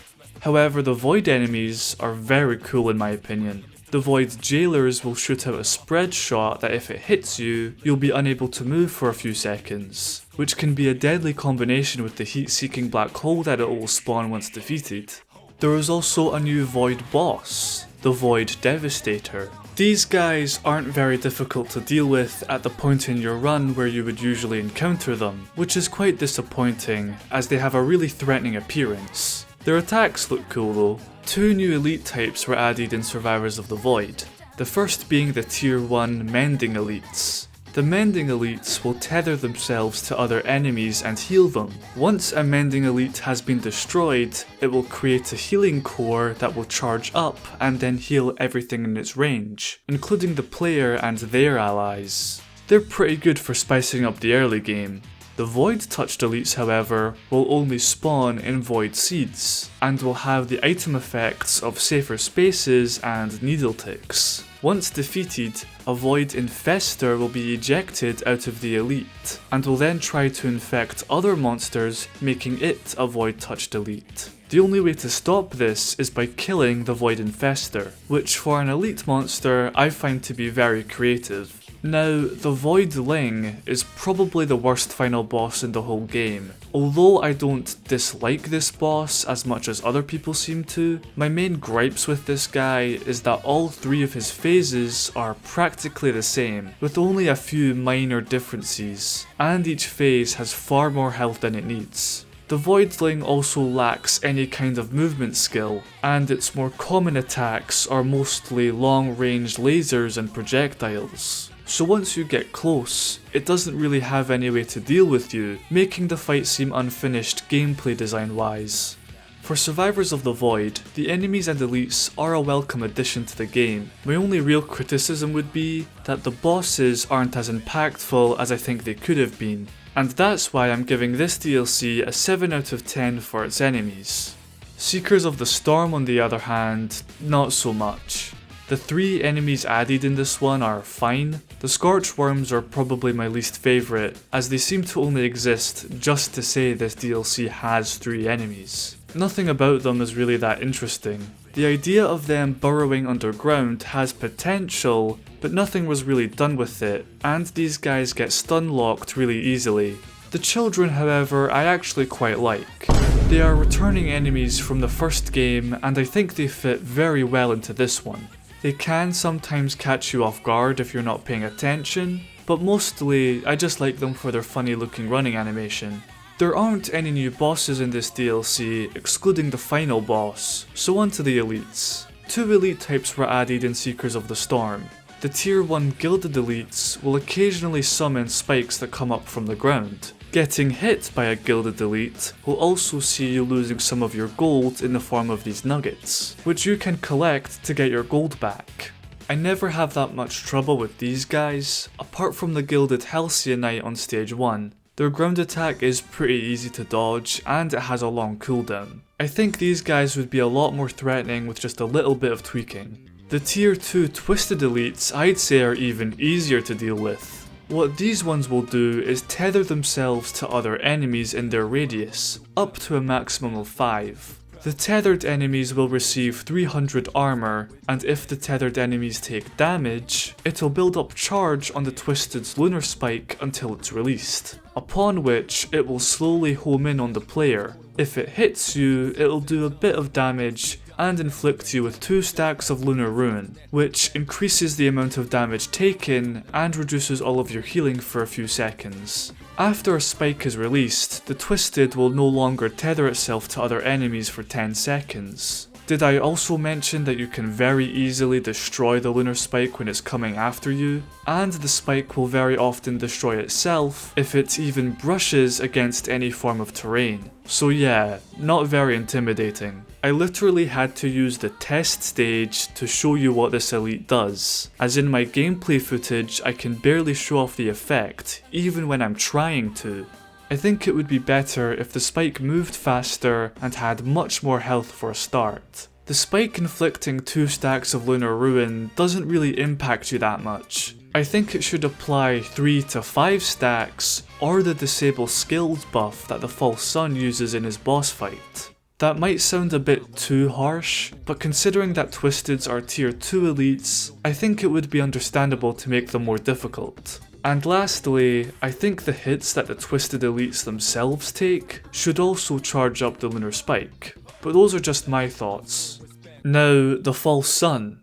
However, the void enemies are very cool in my opinion. The Void Jailers will shoot out a spread shot that if it hits you, you'll be unable to move for a few seconds, which can be a deadly combination with the heat-seeking black hole that it will spawn once defeated. There is also a new Void boss, the Void Devastator. These guys aren't very difficult to deal with at the point in your run where you would usually encounter them, which is quite disappointing as they have a really threatening appearance. Their attacks look cool though. 2 new elite types were added in Survivors of the Void, the first being the tier 1 Mending Elites. The Mending Elites will tether themselves to other enemies and heal them. Once a Mending Elite has been destroyed, it will create a healing core that will charge up and then heal everything in its range, including the player and their allies. They're pretty good for spicing up the early game. The Void touched elites, however, will only spawn in Void seeds, and will have the item effects of safer spaces and needle ticks. Once defeated, a Void Infestor will be ejected out of the elite, and will then try to infect other monsters, making it a Void touched elite. The only way to stop this is by killing the Void Infestor, which for an elite monster I find to be very creative. Now, the Voidling is probably the worst final boss in the whole game. Although I don't dislike this boss as much as other people seem to, my main gripes with this guy is that all three of his phases are practically the same, with only a few minor differences, and each phase has far more health than it needs. The Voidling also lacks any kind of movement skill, and its more common attacks are mostly long-range lasers and projectiles. So once you get close, it doesn't really have any way to deal with you, making the fight seem unfinished gameplay design wise. For survivors of the Void, the enemies and elites are a welcome addition to the game. My only real criticism would be that the bosses aren't as impactful as I think they could have been, and that's why I'm giving this DLC a 7 out of 10 for its enemies. Seekers of the Storm, on the other hand, not so much. The 3 enemies added in this one are fine. The Scorch Worms are probably my least favourite, as they seem to only exist just to say this DLC has 3 enemies. Nothing about them is really that interesting. The idea of them burrowing underground has potential, but nothing was really done with it, and these guys get stun locked really easily. The children, however, I actually quite like. They are returning enemies from the first game, and I think they fit very well into this one. They can sometimes catch you off guard if you're not paying attention, but mostly I just like them for their funny looking running animation. There aren't any new bosses in this DLC, excluding the final boss, so on to the elites. 2 elite types were added in Seekers of the Storm. The tier 1 gilded elites will occasionally summon spikes that come up from the ground. Getting hit by a gilded elite will also see you losing some of your gold in the form of these nuggets, which you can collect to get your gold back. I never have that much trouble with these guys, apart from the gilded Halcyonite on stage 1. Their ground attack is pretty easy to dodge, and it has a long cooldown. I think these guys would be a lot more threatening with just a little bit of tweaking. The tier 2 twisted elites I'd say are even easier to deal with. What these ones will do is tether themselves to other enemies in their radius, up to a maximum of 5. The tethered enemies will receive 300 armor, and if the tethered enemies take damage, it'll build up charge on the Twisted's lunar spike until it's released, upon which it will slowly home in on the player. If it hits you, it'll do a bit of damage and inflict you with 2 stacks of lunar ruin, which increases the amount of damage taken and reduces all of your healing for a few seconds. After a spike is released, the Twisted will no longer tether itself to other enemies for 10 seconds. Did I also mention that you can very easily destroy the lunar spike when it's coming after you? And the spike will very often destroy itself if it even brushes against any form of terrain. So yeah, not very intimidating. I literally had to use the test stage to show you what this elite does, as in my gameplay footage I can barely show off the effect, even when I'm trying to. I think it would be better if the spike moved faster and had much more health for a start. The spike inflicting 2 stacks of lunar ruin doesn't really impact you that much. I think it should apply 3 to 5 stacks, or the disable skills buff that the False Sun uses in his boss fight. That might sound a bit too harsh, but considering that Twisteds are tier 2 elites, I think it would be understandable to make them more difficult. And lastly, I think the hits that the Twisted elites themselves take should also charge up the lunar spike, but those are just my thoughts. Now, the False Sun.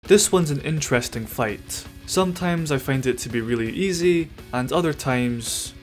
This one's an interesting fight. Sometimes I find it to be really easy, and other times...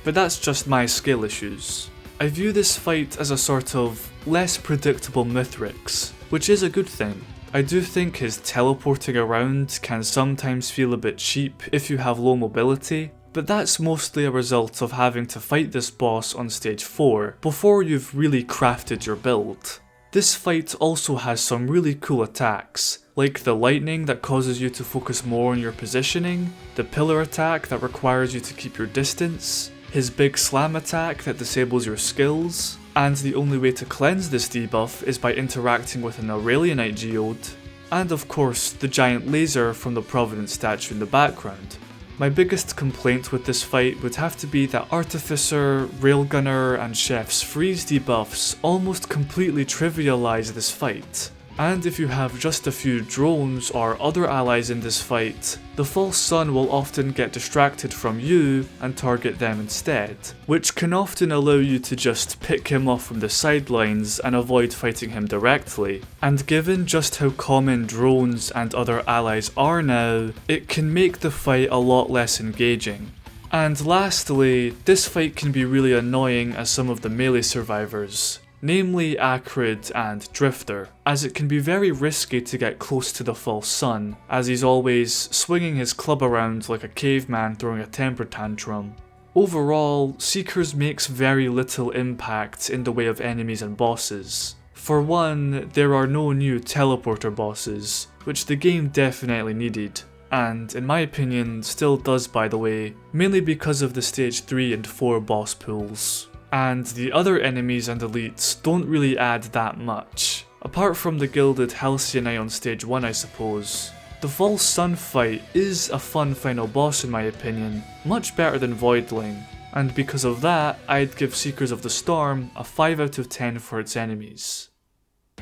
but that's just my skill issues. I view this fight as a sort of less predictable Mithrix, which is a good thing. I do think his teleporting around can sometimes feel a bit cheap if you have low mobility, but that's mostly a result of having to fight this boss on stage 4 before you've really crafted your build. This fight also has some really cool attacks, like the lightning that causes you to focus more on your positioning, the pillar attack that requires you to keep your distance, his big slam attack that disables your skills, and the only way to cleanse this debuff is by interacting with an Aurelianite geode, and of course the giant laser from the Providence statue in the background. My biggest complaint with this fight would have to be that Artificer, Railgunner and Chef's freeze debuffs almost completely trivialise this fight. And if you have just a few drones or other allies in this fight, the false sun will often get distracted from you and target them instead, which can often allow you to just pick him off from the sidelines and avoid fighting him directly. And given just how common drones and other allies are now, it can make the fight a lot less engaging. And lastly, this fight can be really annoying as some of the melee survivors, namely Acrid and Drifter, as it can be very risky to get close to the false sun, as he's always swinging his club around like a caveman throwing a temper tantrum. Overall, Seekers makes very little impact in the way of enemies and bosses. For one, there are no new teleporter bosses, which the game definitely needed, and in my opinion still does by the way, mainly because of the stage 3 and 4 boss pools. And the other enemies and elites don't really add that much, apart from the gilded Halcyonite on stage 1 I suppose. The false sun fight is a fun final boss in my opinion, much better than Voidling, and because of that I'd give Seekers of the Storm a 5 out of 10 for its enemies.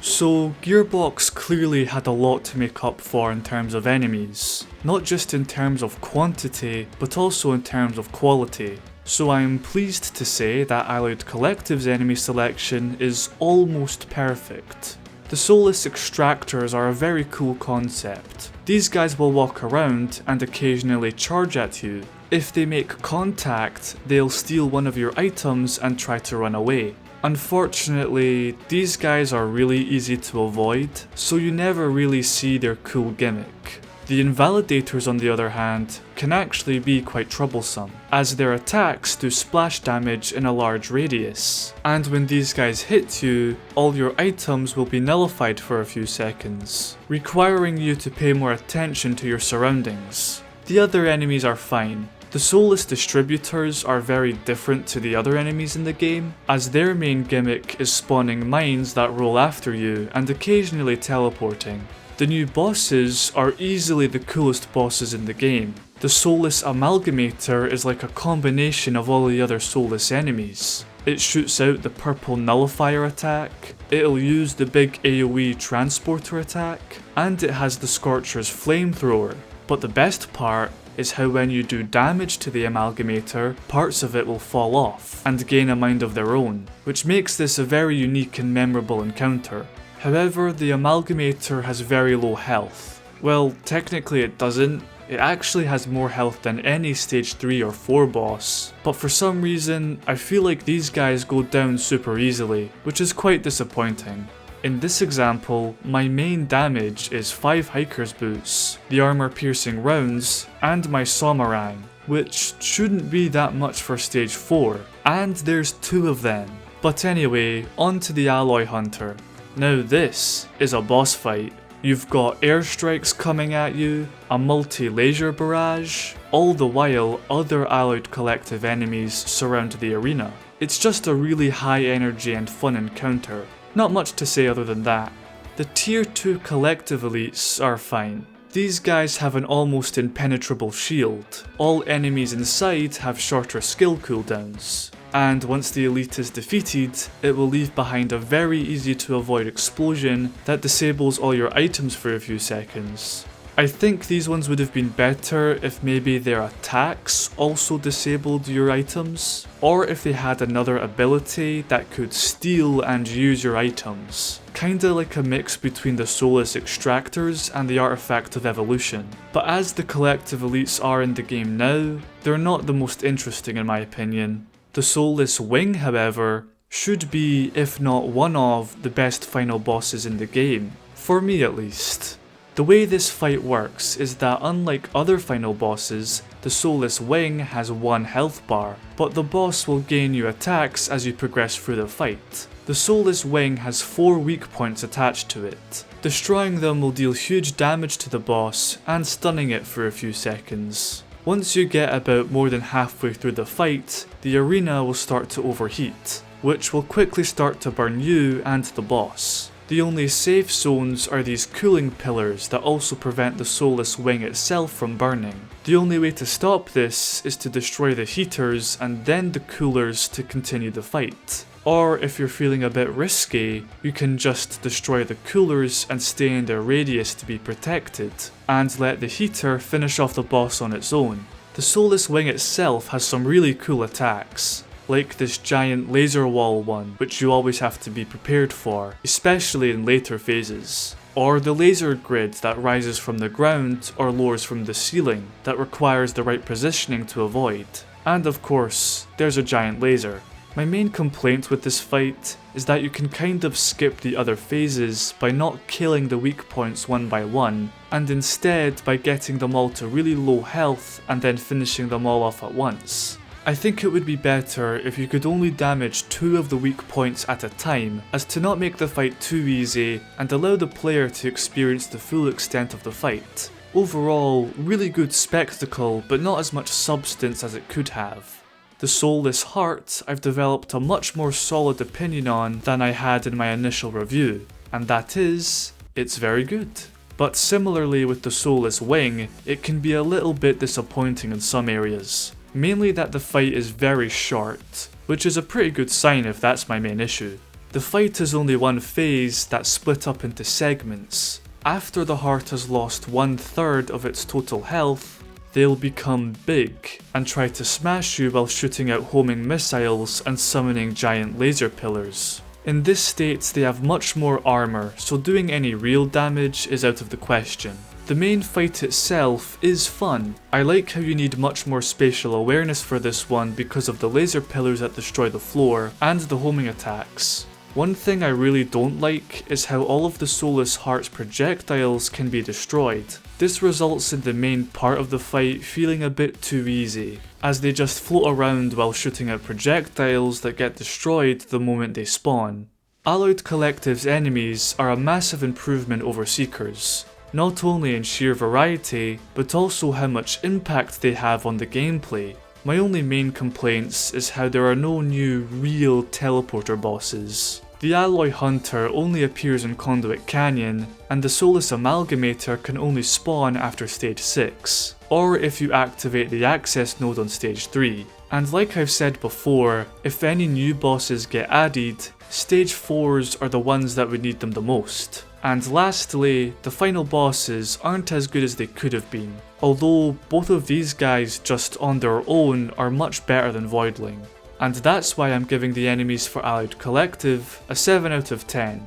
So Gearbox clearly had a lot to make up for in terms of enemies, not just in terms of quantity but also in terms of quality. So I am pleased to say that Alloyed Collective's enemy selection is almost perfect. The soulless extractors are a very cool concept. These guys will walk around and occasionally charge at you. If they make contact, they'll steal one of your items and try to run away. Unfortunately, these guys are really easy to avoid, so you never really see their cool gimmick. The Invalidators on the other hand can actually be quite troublesome, as their attacks do splash damage in a large radius, and when these guys hit you, all your items will be nullified for a few seconds, requiring you to pay more attention to your surroundings. The other enemies are fine. The Soulless Distributors are very different to the other enemies in the game, as their main gimmick is spawning mines that roll after you and occasionally teleporting. The new bosses are easily the coolest bosses in the game. The Soulless Amalgamator is like a combination of all the other soulless enemies. It shoots out the purple nullifier attack, it'll use the big AoE transporter attack, and it has the Scorcher's flamethrower. But the best part is how when you do damage to the Amalgamator, parts of it will fall off and gain a mind of their own, which makes this a very unique and memorable encounter. However, the Amalgamator has very low health. Well, technically it doesn't. It actually has more health than any stage 3 or 4 boss, but for some reason, I feel like these guys go down super easily, which is quite disappointing. In this example, my main damage is 5 Hiker's Boots, the armor piercing rounds, and my Somarang, which shouldn't be that much for stage 4, and there's 2 of them. But anyway, on to the Alloy Hunter. Now this is a boss fight. You've got airstrikes coming at you, a multi-laser barrage, all the while other Alloyed Collective enemies surround the arena. It's just a really high energy and fun encounter. Not much to say other than that. The tier 2 collective elites are fine. These guys have an almost impenetrable shield. All enemies inside have shorter skill cooldowns. And once the elite is defeated, it will leave behind a very easy to avoid explosion that disables all your items for a few seconds. I think these ones would have been better if maybe their attacks also disabled your items, or if they had another ability that could steal and use your items. Kinda like a mix between the Soulless Extractors and the Artifact of Evolution. But as the collective elites are in the game now, they're not the most interesting in my opinion. The Soulless Wing, however, should be, if not one of, the best final bosses in the game, for me at least. The way this fight works is that unlike other final bosses, the Soulless Wing has 1 health bar, but the boss will gain you attacks as you progress through the fight. The Soulless Wing has 4 weak points attached to it. Destroying them will deal huge damage to the boss and stunning it for a few seconds. Once you get about more than halfway through the fight, the arena will start to overheat, which will quickly start to burn you and the boss. The only safe zones are these cooling pillars that also prevent the Soulless Wing itself from burning. The only way to stop this is to destroy the heaters and then the coolers to continue the fight. Or if you're feeling a bit risky, you can just destroy the coolers and stay in their radius to be protected, and let the heater finish off the boss on its own. The Soulless Wing itself has some really cool attacks, like this giant laser wall one, which you always have to be prepared for, especially in later phases. Or the laser grid that rises from the ground or lowers from the ceiling that requires the right positioning to avoid. And of course, there's a giant laser. My main complaint with this fight is that you can kind of skip the other phases by not killing the weak points one by one, and instead by getting them all to really low health and then finishing them all off at once. I think it would be better if you could only damage 2 of the weak points at a time, as to not make the fight too easy and allow the player to experience the full extent of the fight. Overall, really good spectacle, but not as much substance as it could have. The Soulless Heart I've developed a much more solid opinion on than I had in my initial review, and that is, it's very good. But similarly with the Soulless Wing, it can be a little bit disappointing in some areas. Mainly that the fight is very short, which is a pretty good sign if that's my main issue. The fight is only one phase that's split up into segments. After the heart has lost 1/3 of its total health, they'll become big and try to smash you while shooting out homing missiles and summoning giant laser pillars. In this state they have much more armor, so doing any real damage is out of the question. The main fight itself is fun. I like how you need much more spatial awareness for this one because of the laser pillars that destroy the floor and the homing attacks. One thing I really don't like is how all of the Soulless Heart's projectiles can be destroyed. This results in the main part of the fight feeling a bit too easy, as they just float around while shooting out projectiles that get destroyed the moment they spawn. Alloyed Collective's enemies are a massive improvement over Seekers, not only in sheer variety, but also how much impact they have on the gameplay. My only main complaints is how there are no new real teleporter bosses. The Alloy Hunter only appears in Conduit Canyon, and the Soulless Amalgamator can only spawn after stage 6, or if you activate the access node on stage 3. And like I've said before, if any new bosses get added, stage 4s are the ones that would need them the most. And lastly, the final bosses aren't as good as they could have been, although both of these guys just on their own are much better than Voidling. And that's why I'm giving the enemies for Alloyed Collective a 7 out of 10.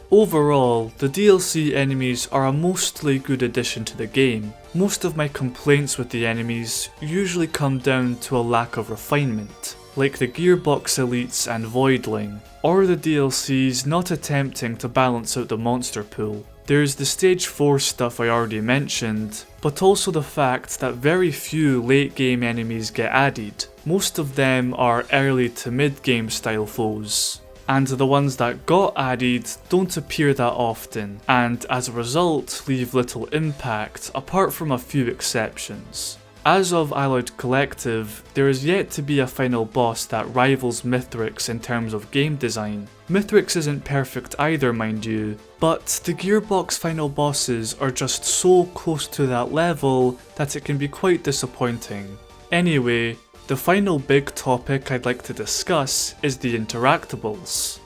Overall, the DLC enemies are a mostly good addition to the game. Most of my complaints with the enemies usually come down to a lack of refinement, like the Gearbox Elites and Voidling, or the DLCs not attempting to balance out the monster pool. There's the stage 4 stuff I already mentioned, but also the fact that very few late game enemies get added. Most of them are early to mid game style foes, and the ones that got added don't appear that often, and as a result leave little impact apart from a few exceptions. As of Alloyed Collective, there is yet to be a final boss that rivals Mithrix in terms of game design. Mithrix isn't perfect either, mind you, but the Gearbox final bosses are just so close to that level that it can be quite disappointing. Anyway, the final big topic I'd like to discuss is the interactables.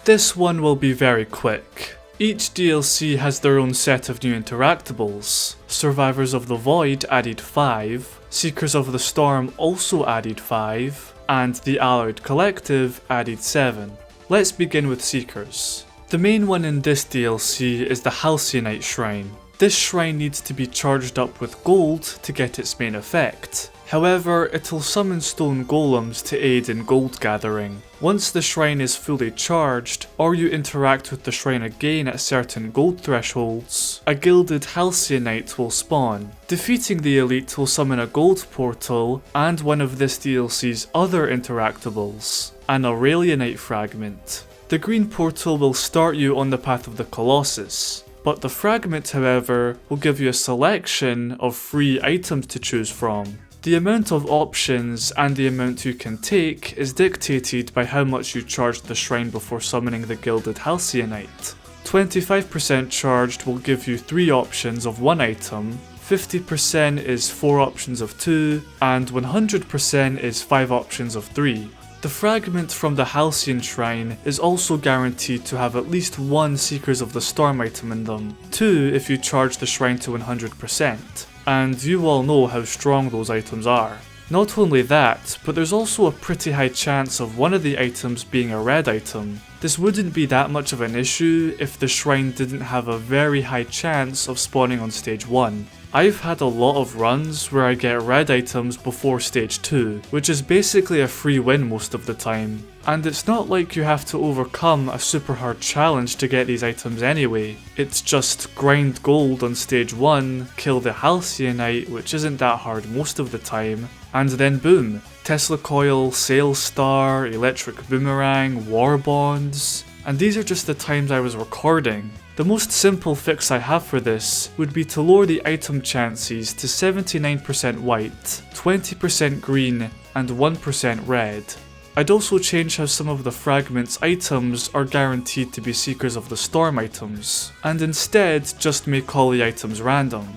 This one will be very quick. Each DLC has their own set of new interactables. Survivors of the Void added 5, Seekers of the Storm also added 5, and the Alloyed Collective added 7. Let's begin with Seekers. The main one in this DLC is the Halcyon Shrine. This shrine needs to be charged up with gold to get its main effect. However, it'll summon stone golems to aid in gold gathering. Once the shrine is fully charged, or you interact with the shrine again at certain gold thresholds, a gilded halcyonite will spawn. Defeating the elite will summon a gold portal and one of this DLC's other interactables, an Aurelionite fragment. The green portal will start you on the path of the Colossus, but the fragment, however, will give you a selection of free items to choose from. The amount of options and the amount you can take is dictated by how much you charged the shrine before summoning the gilded halcyonite. 25% charged will give you 3 options of 1 item, 50% is 4 options of 2, and 100% is 5 options of 3. The fragment from the Halcyon Shrine is also guaranteed to have at least 1 Seekers of the Storm item in them, 2 if you charge the shrine to 100%. And you all know how strong those items are. Not only that, but there's also a pretty high chance of one of the items being a red item. This wouldn't be that much of an issue if the shrine didn't have a very high chance of spawning on stage 1. I've had a lot of runs where I get red items before stage 2, which is basically a free win most of the time. And it's not like you have to overcome a super hard challenge to get these items anyway. It's just grind gold on stage 1, kill the halcyonite, which isn't that hard most of the time, and then boom, Tesla coil, Sail Star, electric boomerang, war bonds. And these are just the times I was recording. The most simple fix I have for this would be to lower the item chances to 79% white, 20% green, and 1% red. I'd also change how some of the fragment's items are guaranteed to be Seekers of the Storm items, and instead just make all the items random.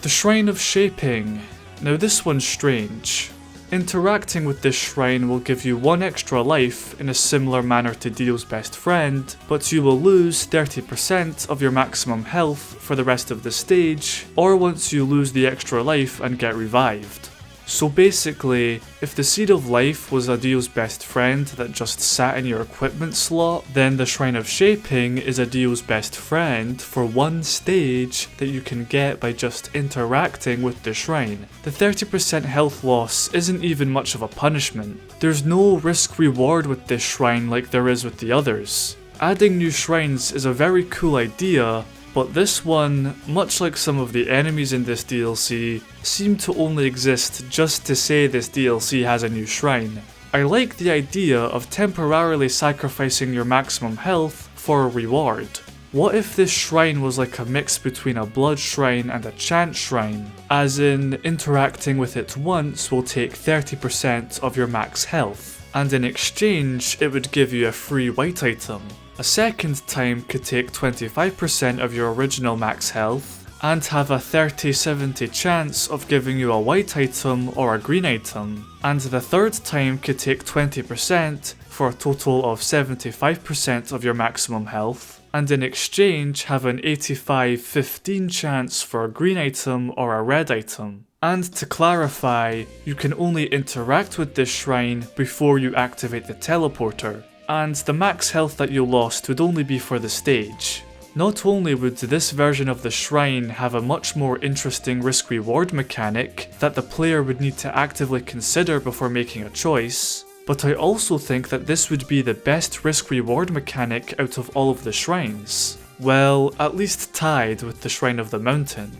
The Shrine of Shaping. Now this one's strange. Interacting with this shrine will give you 1 extra life in a similar manner to Dio's best friend, but you will lose 30% of your maximum health for the rest of the stage, or once you lose the extra life and get revived. So basically, if the Seed of Life was a Dio's best friend that just sat in your equipment slot, then the Shrine of Shaping is a Dio's best friend for 1 stage that you can get by just interacting with the shrine. The 30% health loss isn't even much of a punishment. There's no risk reward with this shrine like there is with the others. Adding new shrines is a very cool idea, but this one, much like some of the enemies in this DLC, seem to only exist just to say this DLC has a new shrine. I like the idea of temporarily sacrificing your maximum health for a reward. What if this shrine was like a mix between a blood shrine and a chant shrine, as in interacting with it once will take 30% of your max health, and in exchange it would give you a free white item. A second time could take 25% of your original max health, and have a 30-70 chance of giving you a white item or a green item, and the third time could take 20% for a total of 75% of your maximum health, and in exchange have an 85-15 chance for a green item or a red item. And to clarify, you can only interact with this shrine before you activate the teleporter, and the max health that you lost would only be for the stage. Not only would this version of the shrine have a much more interesting risk-reward mechanic that the player would need to actively consider before making a choice, but I also think that this would be the best risk-reward mechanic out of all of the shrines. Well, at least tied with the Shrine of the Mountain.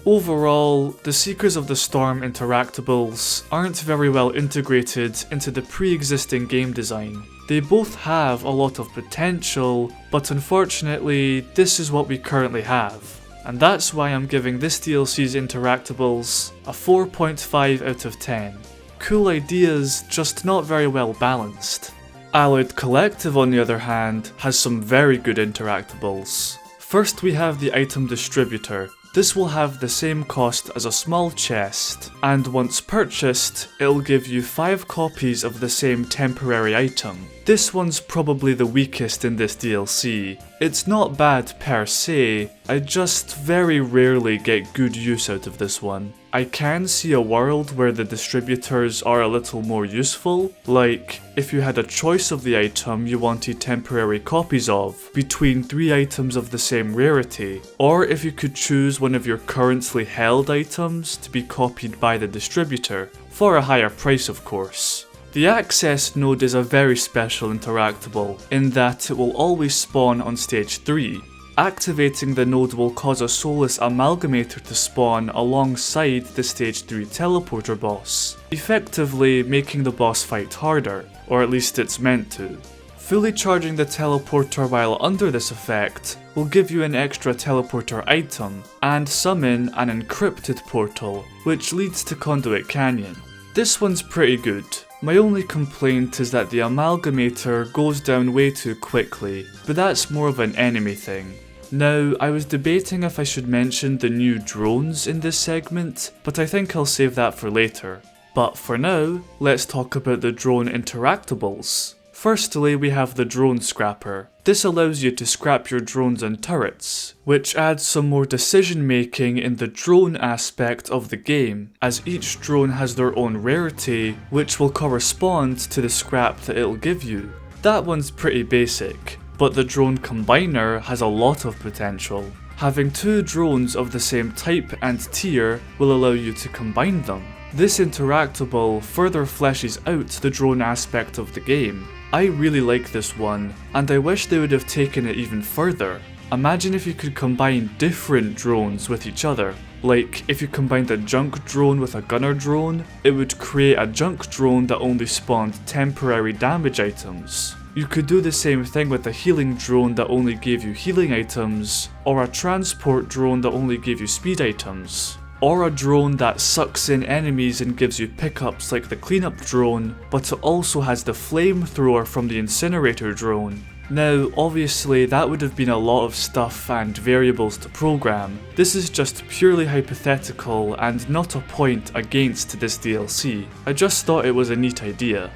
Overall, the Seekers of the Storm interactables aren't very well integrated into the pre-existing game design. They both have a lot of potential, but unfortunately, this is what we currently have. And that's why I'm giving this DLC's interactables a 4.5 out of 10. Cool ideas, just not very well balanced. Alloyed Collective, on the other hand, has some very good interactables. First we have the Item Distributor. This will have the same cost as a small chest, and once purchased, it'll give you 5 copies of the same temporary item. This one's probably the weakest in this DLC. It's not bad per se, I just very rarely get good use out of this one. I can see a world where the distributors are a little more useful, like if you had a choice of the item you wanted temporary copies of between 3 items of the same rarity, or if you could choose one of your currently held items to be copied by the distributor, for a higher price of course. The access node is a very special interactable in that it will always spawn on stage 3. Activating the node will cause a soulless amalgamator to spawn alongside the stage 3 teleporter boss, effectively making the boss fight harder, or at least it's meant to. Fully charging the teleporter while under this effect will give you an extra teleporter item and summon an encrypted portal, which leads to Conduit Canyon. This one's pretty good. My only complaint is that the amalgamator goes down way too quickly, but that's more of an enemy thing. Now, I was debating if I should mention the new drones in this segment, but I think I'll save that for later. But for now, let's talk about the drone interactables. Firstly, we have the drone scrapper. This allows you to scrap your drones and turrets, which adds some more decision making in the drone aspect of the game, as each drone has their own rarity, which will correspond to the scrap that it'll give you. That one's pretty basic, but the drone combiner has a lot of potential. Having 2 drones of the same type and tier will allow you to combine them. This interactable further fleshes out the drone aspect of the game. I really like this one, and I wish they would have taken it even further. Imagine if you could combine different drones with each other. Like, if you combined a junk drone with a gunner drone, it would create a junk drone that only spawned temporary damage items. You could do the same thing with a healing drone that only gave you healing items, or a transport drone that only gave you speed items. Or a drone that sucks in enemies and gives you pickups like the cleanup drone, but it also has the flamethrower from the incinerator drone. Now, obviously that would have been a lot of stuff and variables to program. This is just purely hypothetical and not a point against this DLC. I just thought it was a neat idea.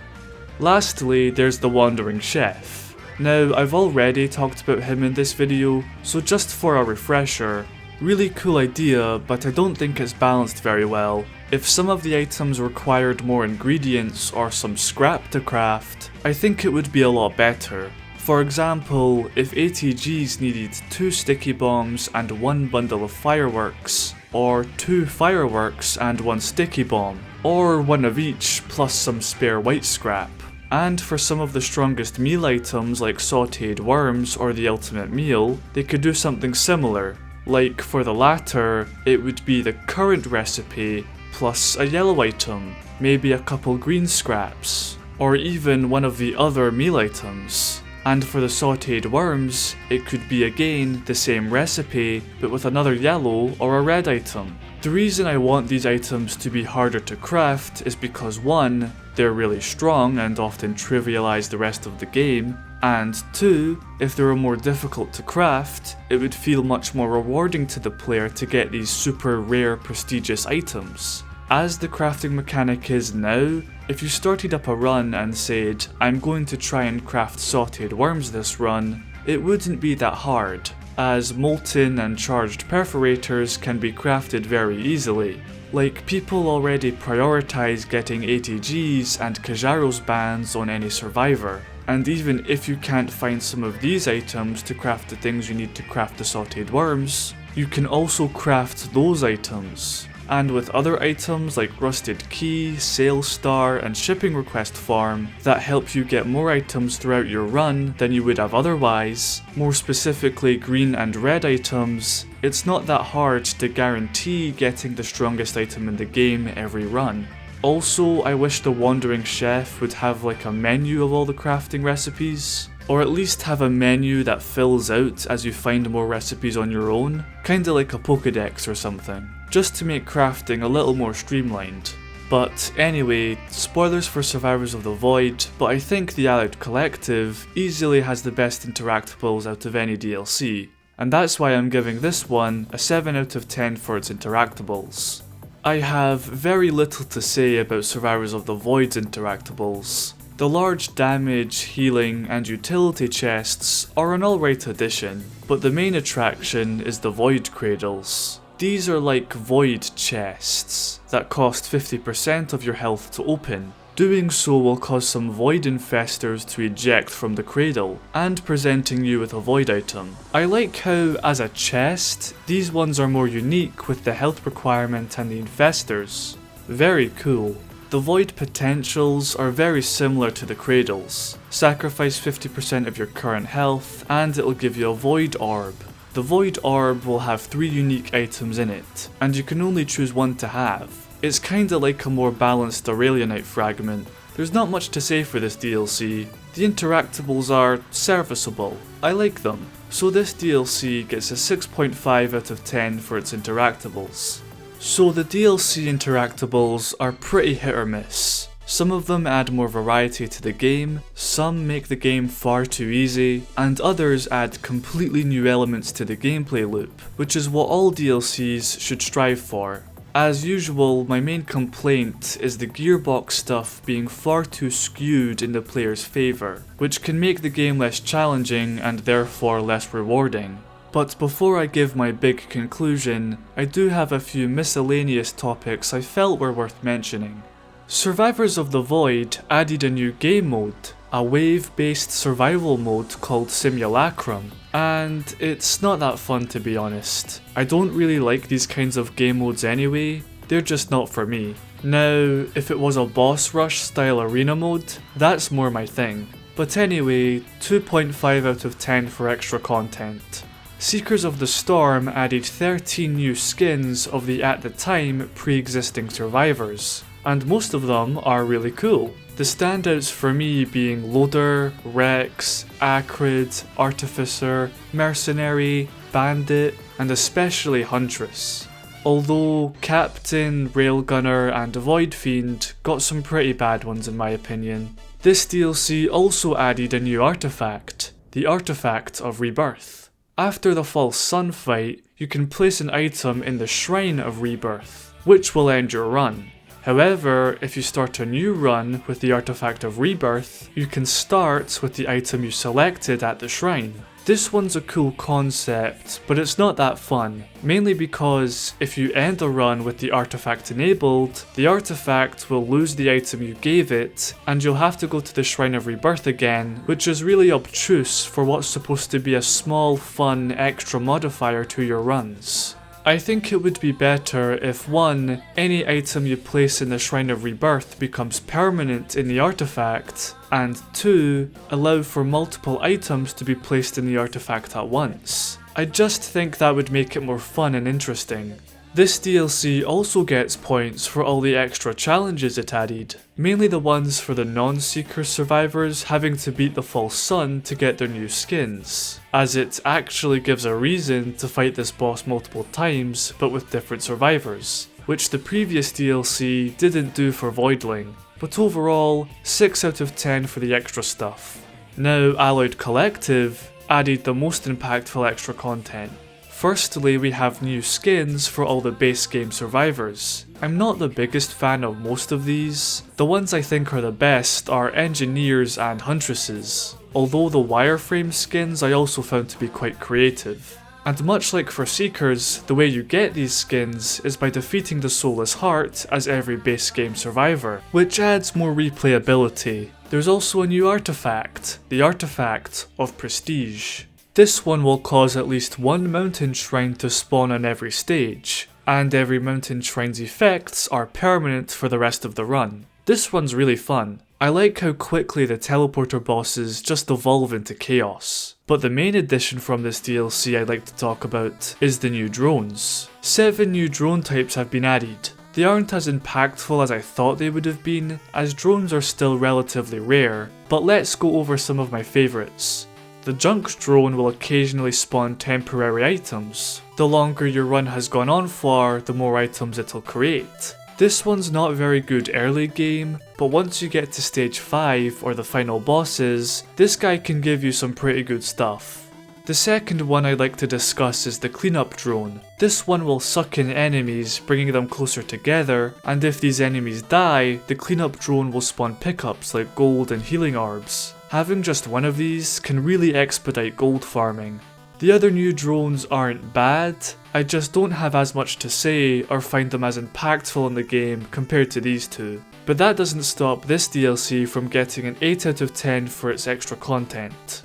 Lastly, there's the Wandering Chef. Now, I've already talked about him in this video, so just for a refresher, really cool idea, but I don't think it's balanced very well. If some of the items required more ingredients or some scrap to craft, I think it would be a lot better. For example, if ATGs needed 2 sticky bombs and 1 bundle of fireworks, or 2 fireworks and 1 sticky bomb, or 1 of each plus some spare white scrap. And for some of the strongest meal items like sauteed worms or the ultimate meal, they could do something similar. Like for the latter, it would be the current recipe plus a yellow item, maybe a couple green scraps, or even one of the other meal items. And for the sauteed worms, it could be again the same recipe, but with another yellow or a red item. The reason I want these items to be harder to craft is because 1, they're really strong and often trivialize the rest of the game, and 2, if they were more difficult to craft, it would feel much more rewarding to the player to get these super rare prestigious items. As the crafting mechanic is now, if you started up a run and said, I'm going to try and craft sauteed worms this run, it wouldn't be that hard, as molten and charged perforators can be crafted very easily. Like, people already prioritize getting ATGs and Kajaro's bands on any survivor, and even if you can't find some of these items to craft the things you need to craft the sauteed worms, you can also craft those items. And with other items like Rusted Key, Sales Star, and Shipping Request Farm that help you get more items throughout your run than you would have otherwise, more specifically green and red items, it's not that hard to guarantee getting the strongest item in the game every run. Also, I wish the Wandering Chef would have like a menu of all the crafting recipes, or at least have a menu that fills out as you find more recipes on your own, kinda like a Pokédex or something, just to make crafting a little more streamlined. But anyway, spoilers for Survivors of the Void, but I think the Allied Collective easily has the best interactables out of any DLC, and that's why I'm giving this one a 7 out of 10 for its interactables. I have very little to say about Survivors of the Void's interactables. The large damage, healing, and utility chests are an alright addition, but the main attraction is the void cradles. These are like void chests that cost 50% of your health to open. Doing so will cause some void infestors to eject from the cradle, and presenting you with a void item. I like how, as a chest, these ones are more unique with the health requirement and the infestors. Very cool. The void potentials are very similar to the cradles. Sacrifice 50% of your current health, and it'll give you a void orb. The void orb will have 3 unique items in it, and you can only choose one to have. It's kinda like a more balanced Aurelianite fragment. There's not much to say for this DLC. The interactables are serviceable. I like them. So this DLC gets a 6.5 out of 10 for its interactables. So the DLC interactables are pretty hit or miss. Some of them add more variety to the game, some make the game far too easy, and others add completely new elements to the gameplay loop, which is what all DLCs should strive for. As usual, my main complaint is the gearbox stuff being far too skewed in the player's favour, which can make the game less challenging and therefore less rewarding. But before I give my big conclusion, I do have a few miscellaneous topics I felt were worth mentioning. Survivors of the Void added a new game mode, a wave-based survival mode called Simulacrum, and it's not that fun to be honest. I don't really like these kinds of game modes anyway, they're just not for me. Now, if it was a boss rush style arena mode, that's more my thing. But anyway, 2.5 out of 10 for extra content. Seekers of the Storm added 13 new skins of the at the time pre-existing survivors, and most of them are really cool. The standouts for me being Loader, Rex, Acrid, Artificer, Mercenary, Bandit, and especially Huntress. Although Captain, Railgunner, and Void Fiend got some pretty bad ones in my opinion. This DLC also added a new artifact, the Artifact of Rebirth. After the False Sun fight, you can place an item in the Shrine of Rebirth, which will end your run. However, if you start a new run with the Artifact of Rebirth, you can start with the item you selected at the shrine. This one's a cool concept, but it's not that fun, mainly because if you end a run with the artifact enabled, the artifact will lose the item you gave it, and you'll have to go to the Shrine of Rebirth again, which is really obtuse for what's supposed to be a small, fun, extra modifier to your runs. I think it would be better if 1. Any item you place in the Shrine of Rebirth becomes permanent in the artifact, and 2. Allow for multiple items to be placed in the artifact at once. I just think that would make it more fun and interesting. This DLC also gets points for all the extra challenges it added, mainly the ones for the non-Seeker survivors having to beat the False Sun to get their new skins, as it actually gives a reason to fight this boss multiple times but with different survivors, which the previous DLC didn't do for Voidling, but overall 6 out of 10 for the extra stuff. Now Alloyed Collective added the most impactful extra content. Firstly, we have new skins for all the base game survivors. I'm not the biggest fan of most of these. The ones I think are the best are Engineers and Huntresses, although the wireframe skins I also found to be quite creative. And much like for Seekers, the way you get these skins is by defeating the Soulless Heart as every base game survivor, which adds more replayability. There's also a new artifact, the Artifact of Prestige. This one will cause at least one mountain shrine to spawn on every stage, and every mountain shrine's effects are permanent for the rest of the run. This one's really fun. I like how quickly the teleporter bosses just evolve into chaos. But the main addition from this DLC I'd like to talk about is the new drones. 7 new drone types have been added. They aren't as impactful as I thought they would have been, as drones are still relatively rare, but let's go over some of my favourites. The Junk drone will occasionally spawn temporary items. The longer your run has gone on for, the more items it'll create. This one's not very good early game, but once you get to stage 5 or the final bosses, this guy can give you some pretty good stuff. The second one I'd like to discuss is the cleanup drone. This one will suck in enemies, bringing them closer together, and if these enemies die, the cleanup drone will spawn pickups like gold and healing orbs. Having just one of these can really expedite gold farming. The other new drones aren't bad, I just don't have as much to say or find them as impactful in the game compared to these two. But that doesn't stop this DLC from getting an 8 out of 10 for its extra content.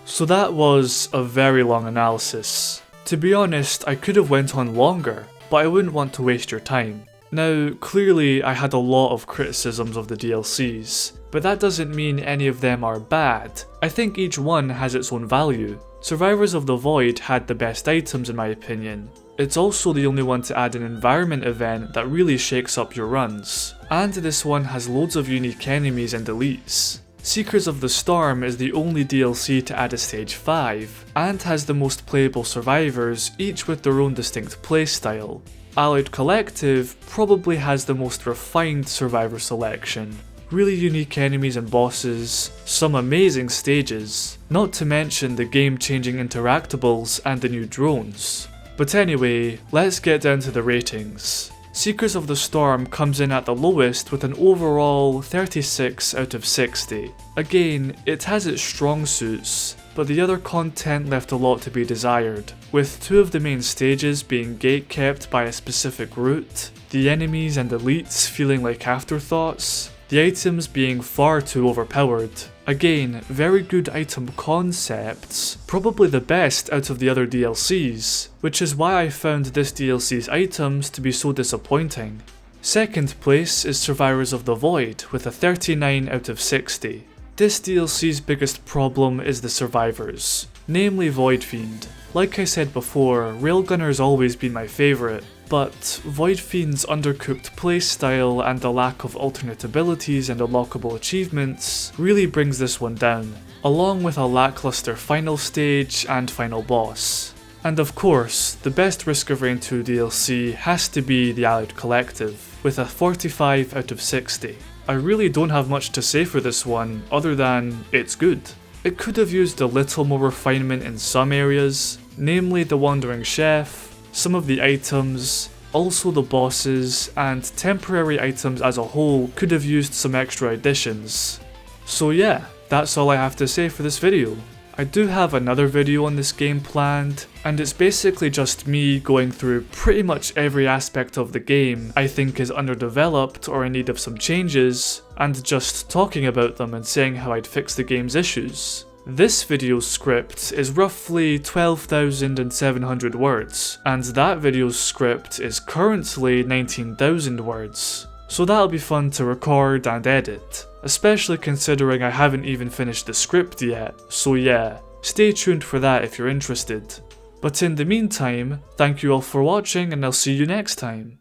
So that was a very long analysis. To be honest, I could have went on longer, but I wouldn't want to waste your time. Now, clearly I had a lot of criticisms of the DLCs, but that doesn't mean any of them are bad. I think each one has its own value. Survivors of the Void had the best items in my opinion. It's also the only one to add an environment event that really shakes up your runs. And this one has loads of unique enemies and elites. Seekers of the Storm is the only DLC to add a stage 5, and has the most playable survivors, each with their own distinct playstyle. Allied Collective probably has the most refined survivor selection. Really unique enemies and bosses, some amazing stages, not to mention the game-changing interactables and the new drones. But anyway, let's get down to the ratings. Seekers of the Storm comes in at the lowest with an overall 36 out of 60. Again, it has its strong suits, but the other content left a lot to be desired, with 2 of the main stages being gatekept by a specific route, the enemies and elites feeling like afterthoughts, the items being far too overpowered. Again, very good item concepts, probably the best out of the other DLCs, which is why I found this DLC's items to be so disappointing. Second place is Survivors of the Void with a 39 out of 60. This DLC's biggest problem is the survivors, namely Void Fiend. Like I said before, Railgunner's always been my favourite, but Void Fiend's undercooked playstyle and the lack of alternate abilities and unlockable achievements really brings this one down, along with a lackluster final stage and final boss. And of course, the best Risk of Rain 2 DLC has to be the Allied Collective, with a 45 out of 60. I really don't have much to say for this one, other than it's good. It could have used a little more refinement in some areas, namely the Wandering Chef, some of the items, also the bosses, and temporary items as a whole could have used some extra additions. So yeah, that's all I have to say for this video. I do have another video on this game planned, and it's basically just me going through pretty much every aspect of the game I think is underdeveloped or in need of some changes, and just talking about them and saying how I'd fix the game's issues. This video's script is roughly 12,700 words, and that video's script is currently 19,000 words. So that'll be fun to record and edit, especially considering I haven't even finished the script yet, so yeah, stay tuned for that if you're interested. But in the meantime, thank you all for watching and I'll see you next time.